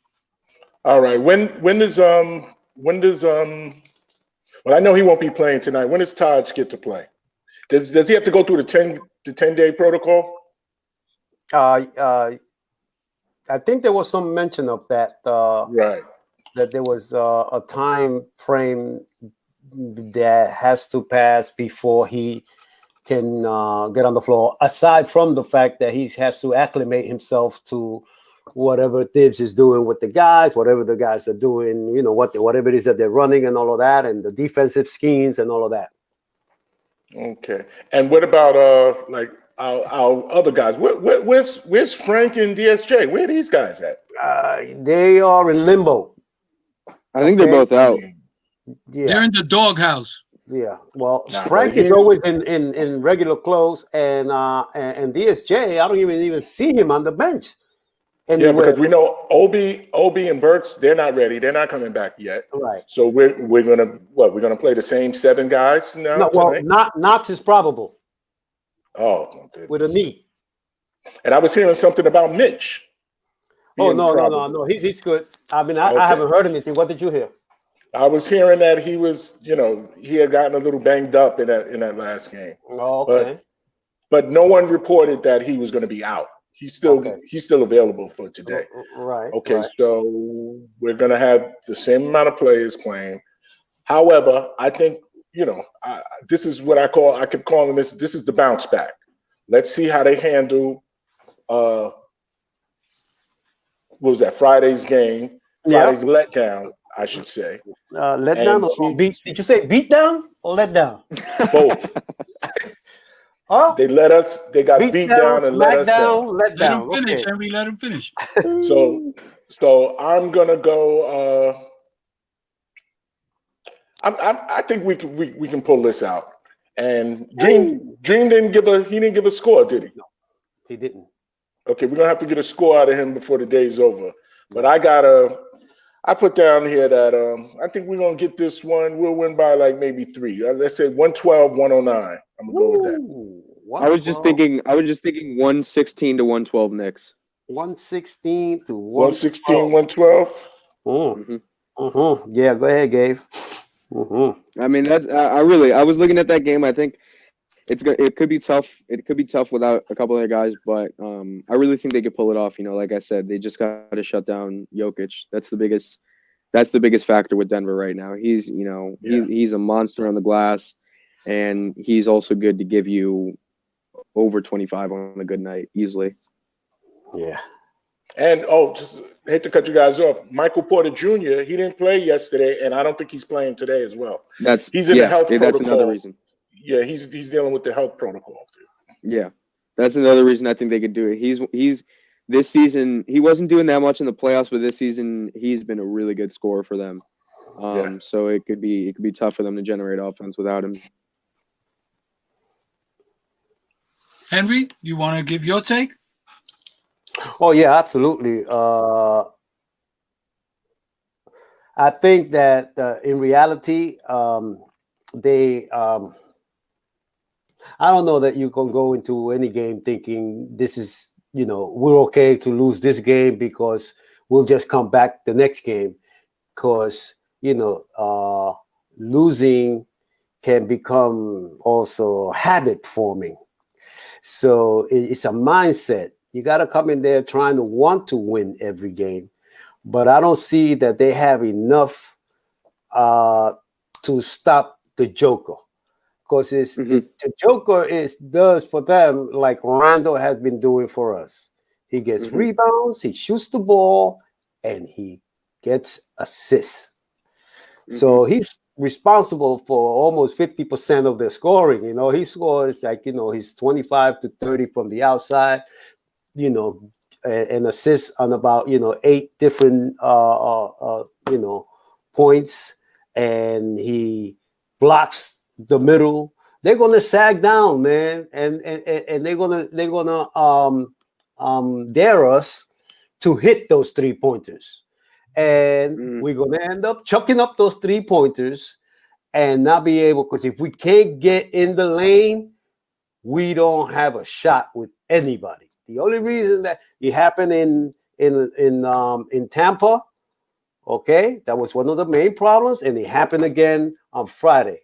All right. When does well, I know he won't be playing tonight. When does Taj get to play? Does he have to go through the 10-day protocol? I think there was some mention of that. Right. That there was a time frame that has to pass before he can get on the floor, aside from the fact that he has to acclimate himself to whatever Thibs is doing with the guys, whatever the guys are doing, whatever it is that they're running and all of that, and the defensive schemes and all of that. Okay. And what about like our other guys? Where's Frank and DSJ? Where are these guys at? They are in limbo. I think they're both out. Yeah. They're in the doghouse. Yeah, well, Nah, Frank but is always in regular clothes, and DSJ, I don't even see him on the bench anywhere. Yeah, because we know Obi and Burks, they're not ready. They're not coming back yet. Right. So we're gonna play the same 7 guys now? No, well, tonight? Knox is probable Oh, good. with a knee. And I was hearing something about Mitch. Oh being no, probable. he's good. I mean, I Okay. haven't heard anything. What did you hear? I was hearing that he was, he had gotten a little banged up in that last game. Oh, okay. But no one reported that he was going to be out. He's still available for today. Right. Okay, right. so we're going to have the same amount of players playing. However, I think, this is what I keep calling this is the bounce back. Let's see how they handle what was that, Friday's game, Friday's letdown, I should say. Letdown or beat? Did you say beat down or let down? Both. Oh, They got beat down and let us down. Let Let down. him finish, Okay. Henry. Let him finish. So I'm gonna go. I think we can pull this out. And Dream didn't give a score, did he? No, he didn't. Okay, we're gonna have to get a score out of him before the day's over. But I put down here that I think we're gonna get this one. We'll win by like maybe 3. Let's say 112-109. I'm gonna go with that. I was just thinking 116 to 112 Knicks. 116 to 116, 112. 112. Yeah, go ahead, Gabe. I mean, that's I was looking at that game. I think it could be tough. It could be tough without a couple of guys, but I really think they could pull it off. Like I said, they just got to shut down Jokic. That's the biggest factor with Denver right now. He's he's a monster on the glass, and he's also good to give you over 25 on a good night easily. Yeah. And just hate to cut you guys off. Michael Porter Jr. He didn't play yesterday, and I don't think he's playing today as well. He's in the health protocol. That's another reason. Yeah, he's dealing with the health protocol. Yeah, that's another reason I think they could do it. He's this season he wasn't doing that much in the playoffs, but this season he's been a really good scorer for them. So it could be tough for them to generate offense without him. Henry, you want to give your take? Oh yeah, absolutely. I think that in reality, they. I don't know that you can go into any game thinking this is, we're okay to lose this game because we'll just come back the next game. Because losing can become also habit forming. So it's a mindset. You got to come in there trying to want to win every game. But I don't see that they have enough to stop the Joker. Because the Joker does for them like Randall has been doing for us. He gets rebounds, he shoots the ball, and he gets assists. So he's responsible for almost 50% of the scoring. You know, he scores like, you know, he's 25 to 30 from the outside, you know, and assists on about, you know, 8 different, you know, points. And he blocks the middle. They're gonna sag down, man, and they're gonna dare us to hit those 3-pointers, and we're gonna end up chucking up those 3-pointers and not be able, because if we can't get in the lane, we don't have a shot with anybody. The only reason that it happened in Tampa, okay, that was one of the main problems, and it happened again on Friday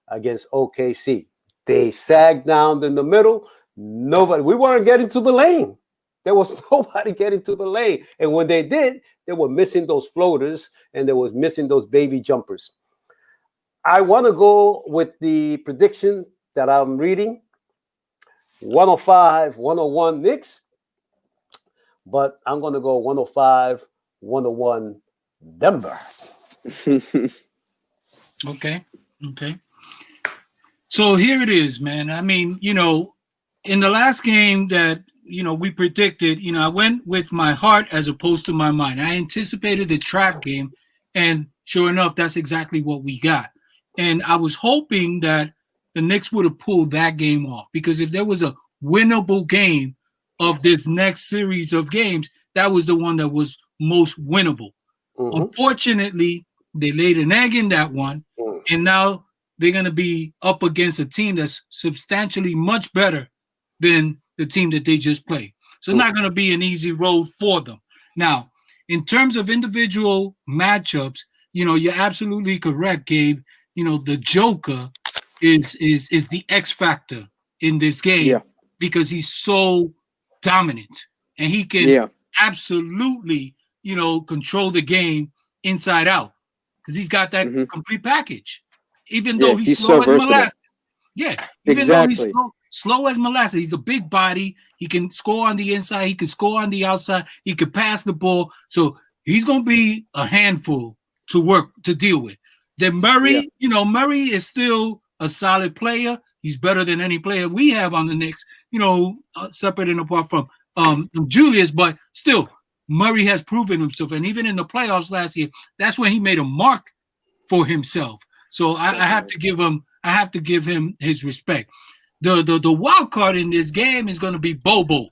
against OKC. They sagged down in the middle. We weren't getting to the lane. There was nobody getting to the lane. And when they did, they were missing those floaters and they was missing those baby jumpers. I want to go with the prediction that I'm reading. 105-101 Knicks. But I'm going to go 105-101 Denver. Okay. So here it is, man. I mean, you know, in the last game that, you know, we predicted, you know, I went with my heart as opposed to my mind. I anticipated the trap game, and sure enough, that's exactly what we got. And I was hoping that the Knicks would have pulled that game off, because if there was a winnable game of this next series of games, that was the one that was most winnable. Unfortunately, they laid an egg in that one, and now they're going to be up against a team that's substantially much better than the team that they just played. So it's not going to be an easy road for them. Now, in terms of individual matchups, you know, you're absolutely correct, Gabe. You know, the Joker is the X factor in this game because he's so dominant, and he can absolutely, you know, control the game inside out because he's got that complete package. Even though he's slow as molasses. Yeah, even though he's slow as molasses, he's a big body. He can score on the inside. He can score on the outside. He can pass the ball. So he's going to be a handful to deal with. Then Murray, you know, Murray is still a solid player. He's better than any player we have on the Knicks, you know, separate and apart from Julius. But still, Murray has proven himself. And even in the playoffs last year, that's when he made a mark for himself. So I have to give him. I have to give him his respect. The wild card in this game is going to be Bobo.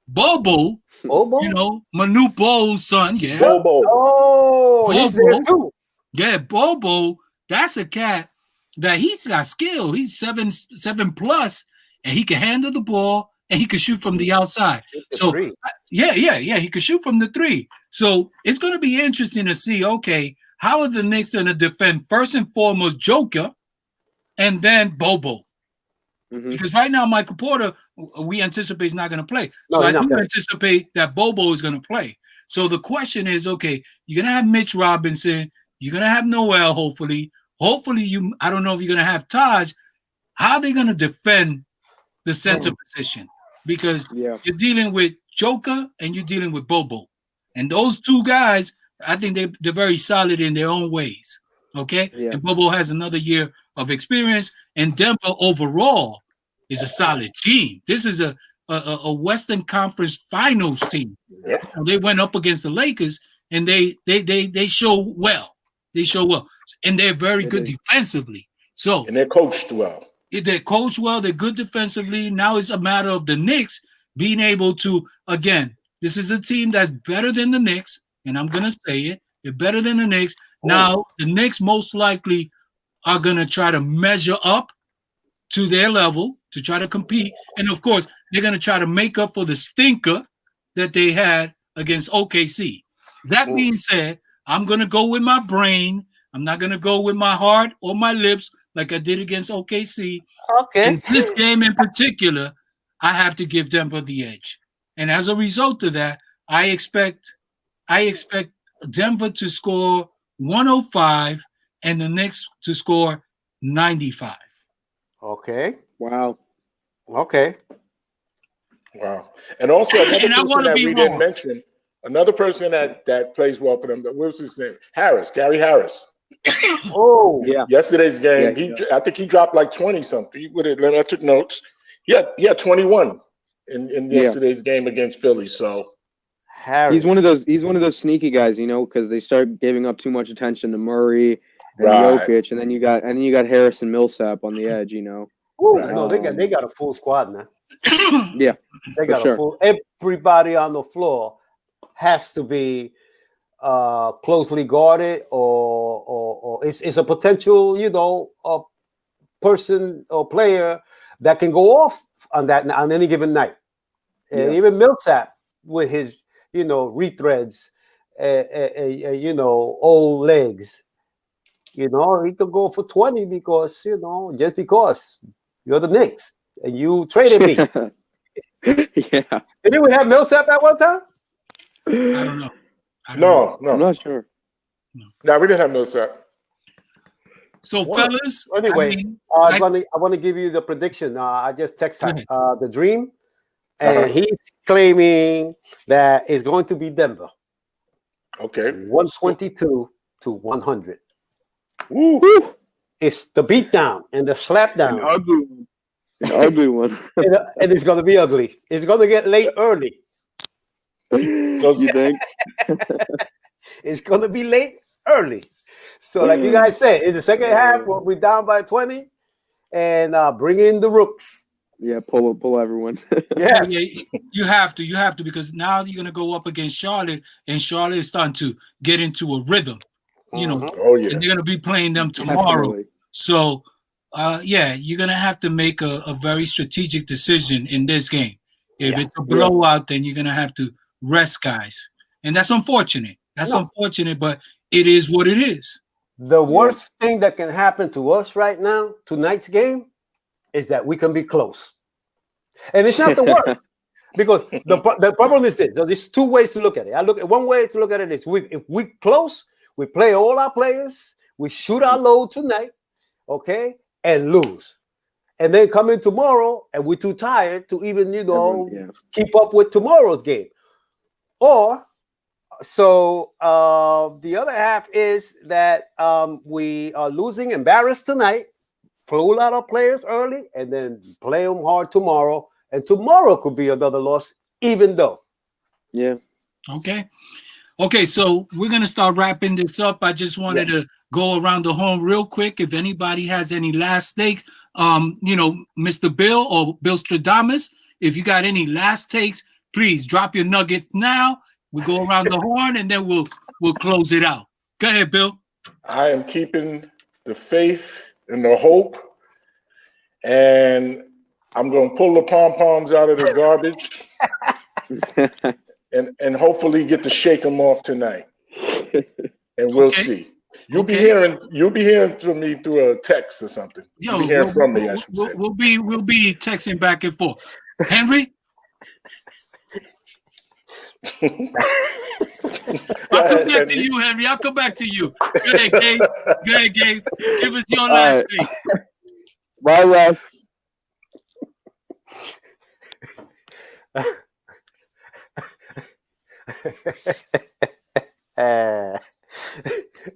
Bobo, you know, Manu Bo's son. Yes. Bobo. Oh, he's there too. Yeah, Bobo. That's a cat that he's got skill. He's 7+ and he can handle the ball and he can shoot from the outside. So yeah, he can shoot from the 3. So it's going to be interesting to see. Okay, how are the Knicks going to defend first and foremost Joker and then Bobo? Because right now, Michael Porter, we anticipate is not going to play. So I do anticipate that Bobo is going to play. So the question is, okay, you're going to have Mitch Robinson. You're going to have Noel, hopefully. Hopefully, I don't know if you're going to have Taj. How are they going to defend the center position? Because you're dealing with Joker and you're dealing with Bobo. And those two guys, I think they're very solid in their own ways. Okay? Yeah. And Bobo has another year of experience. And Denver overall is a solid team. This is a Western Conference Finals team. Yeah. They went up against the Lakers and they show well. They show well. And they're very good defensively. So and they're coached well. They're coached well. They're good defensively. Now it's a matter of the Knicks being able to, again, this is a team that's better than the Knicks, and I'm going to say it. They're better than the Knicks. Now, the Knicks most likely are going to try to measure up to their level to try to compete. And, of course, they're going to try to make up for the stinker that they had against OKC. That being said, I'm going to go with my brain. I'm not going to go with my heart or my lips like I did against OKC. Okay. In this game in particular, I have to give Denver the edge. And as a result of that, I expect Denver to score 105 and the Knicks to score 95. Okay. Wow. Okay. Wow. And also another and person that we didn't mention, Another person that plays well for them. What was his name? Gary Harris. Oh, Yeah. Yesterday's game, Yeah. I think he dropped like 20 something. I took notes. He had 21 in yesterday's game against Philly. So Harris. He's one of those sneaky guys, because they start giving up too much attention to Murray and right. Jokic, and then you got Harris and Millsap on the edge, Ooh, Right. no, they got a full squad now. Yeah, They got a full. Everybody on the floor has to be closely guarded, or it's a potential, a person or player that can go off on any given night. And even Millsap with his, retreads, old legs, he could go for 20 because, just because you're the Knicks and you traded me. Yeah. Didn't we have Millsap at one time? I don't know. No. I'm not sure. No, we didn't have Millsap. So, fellas, anyway, I want to give you the prediction. I just texted the Dream, and he's claiming that it's going to be Denver. Okay. 122 to 100. Woo. It's the beatdown and the slapdown. An ugly one. and it's going to be ugly. It's going to get late early. You think? It's going to be late early. So, like you guys said, in the second half, we'll be down by 20 and bring in the rooks. Yeah, pull everyone. Yes. Yeah, you have to, because now you're going to go up against Charlotte, and Charlotte is starting to get into a rhythm, Oh, yeah. and they're going to be playing them tomorrow. Definitely. So, you're going to have to make a very strategic decision in this game. If it's a blowout, then you're going to have to rest guys. And that's unfortunate. Unfortunate, but it is what it is. The worst thing that can happen to us right now, tonight's game, is that we can be close. And it's not the worst. Because the problem is this. So there's two ways to look at it. One way to look at it is if we close, we play all our players, we shoot our load tonight, okay, and lose. And then come in tomorrow and we're too tired to even, keep up with tomorrow's game. Or the other half is that we are losing embarrassed tonight, pull out our players early, and then play them hard tomorrow. And tomorrow could be another loss, even though. Yeah. Okay, so we're going to start wrapping this up. I just wanted to go around the horn real quick. If anybody has any last takes, Mr. Bill or Bill Stradamus, if you got any last takes, please drop your nugget now. We go around the horn, and then we'll close it out. Go ahead, Bill. I am keeping the faith and the hope, and I'm going to pull the pom-poms out of the garbage and hopefully get to shake them off tonight. And we'll see. You'll be hearing from me through a text or something. You'll be hearing from me, I should say. We'll be texting back and forth. Henry? I'll come back to you, Henry. I'll come back to you. Go ahead, Gabe. Give us your last thing. My last.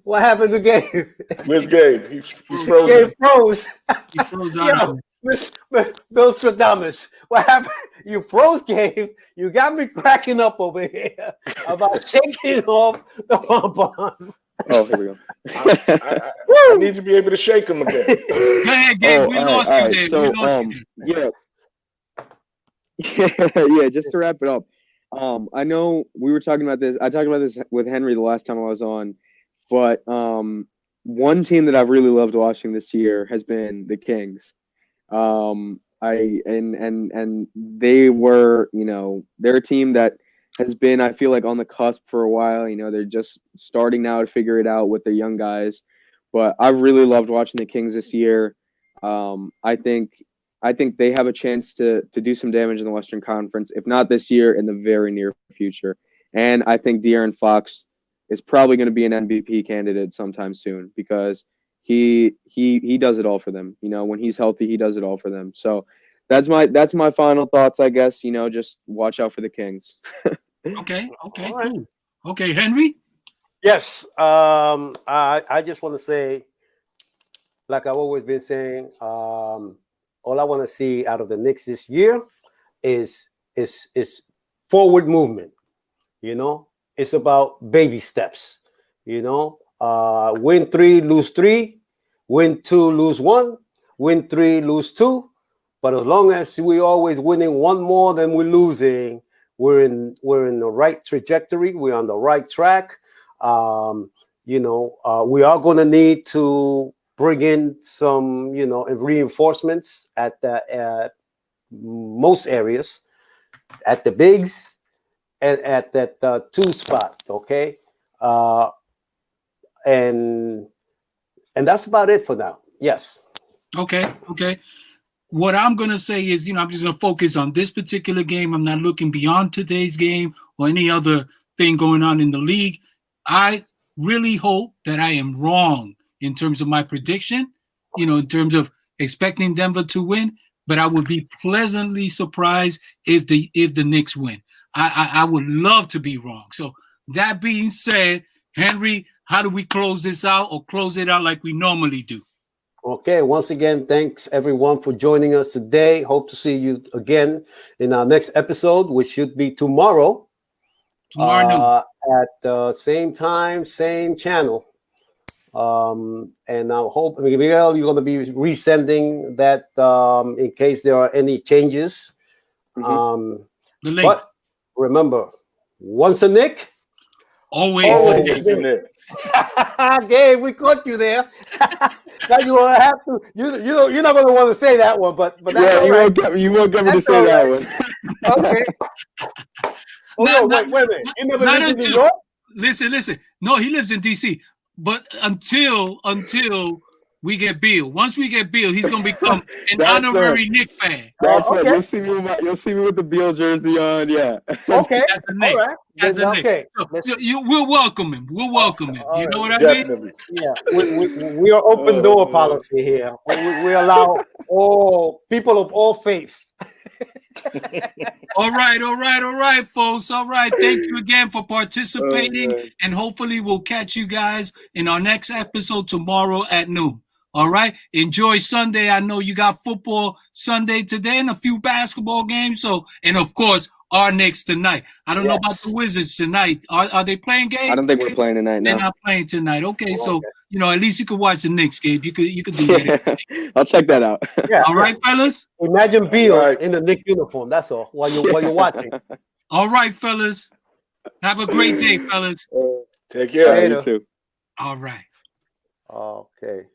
What happened to Gabe? Where's Gabe? He's frozen. Gabe froze. He froze out. Bill Stradamus. What happened? You froze, Gabe. You got me cracking up over here about shaking off the pom-poms. Oh, here we go. I need to be able to shake them a bit. Go ahead, Gabe. We lost you, Gabe. So, we lost you. Yeah, just to wrap it up. I know we were talking about this. I talked about this with Henry the last time I was on, but one team that I've really loved watching this year has been the Kings. And they were, they're a team that has been, I feel like, on the cusp for a while. They're just starting now to figure it out with their young guys. But I really loved watching the Kings this year. I think they have a chance to do some damage in the Western Conference, if not this year, in the very near future. And I think De'Aaron Fox is probably going to be an MVP candidate sometime soon because he does it all for them. When he's healthy, he does it all for them. So that's my final thoughts, I guess. Just watch out for the Kings. Okay, All right. cool. Okay, Henry. Yes. I just want to say, like I've always been saying, all I want to see out of the Knicks this year is forward movement. You know, it's about baby steps. You know, win 3, lose 3, win 2, lose 1, win 3, lose 2. But as long as we always winning one more than we're losing, we're in the right trajectory. We're on the right track. We are going to need to bring in some, reinforcements at most areas, at the bigs and at that 2 spot. Okay, and that's about it for now. Yes. Okay. What I'm going to say is, I'm just going to focus on this particular game. I'm not looking beyond today's game or any other thing going on in the league. I really hope that I am wrong in terms of my prediction, in terms of expecting Denver to win, but I would be pleasantly surprised if the Knicks win. I would love to be wrong. So that being said, Henry, how do we close this out or close it out like we normally do? Okay, once again, thanks everyone for joining us today. Hope to see you again in our next episode, which should be tomorrow. Tomorrow noon. At the same time, same channel. And I hope, Miguel, you're going to be resending that in case there are any changes. The links. But remember, once a Knick, always a Knick. Gabe, we caught you there. Now you will have to. You're not going to want to say that one, but that's all right. You won't get me to say that one. Okay. Wait a minute. You never lived in New York? Listen. No, he lives in DC. But until we get Bill, once we get Bill, he's gonna become an honorary Knick fan. That's right. You'll see me with the Bill jersey on. Yeah. Okay. As a Knick. All right. As a Knick. So we'll welcome him. You know what I mean? Yeah. We are open door policy here. We allow all people of all faith. All right, folks. All right. Thank you again for participating. And hopefully we'll catch you guys in our next episode tomorrow at noon. All right. Enjoy Sunday. I know you got football Sunday today and a few basketball games. So, and of course, our Knicks tonight. I don't know about the Wizards tonight. Are they playing games? I don't think we're playing tonight. They're not playing tonight. Okay, so at least you could watch the Knicks game. You could do that. I'll check that out. Yeah. All right, fellas. Imagine Beal in the Knicks uniform. That's all. While you're watching. All right, fellas. Have a great day, fellas. Take care. Later. You too. All right. Okay.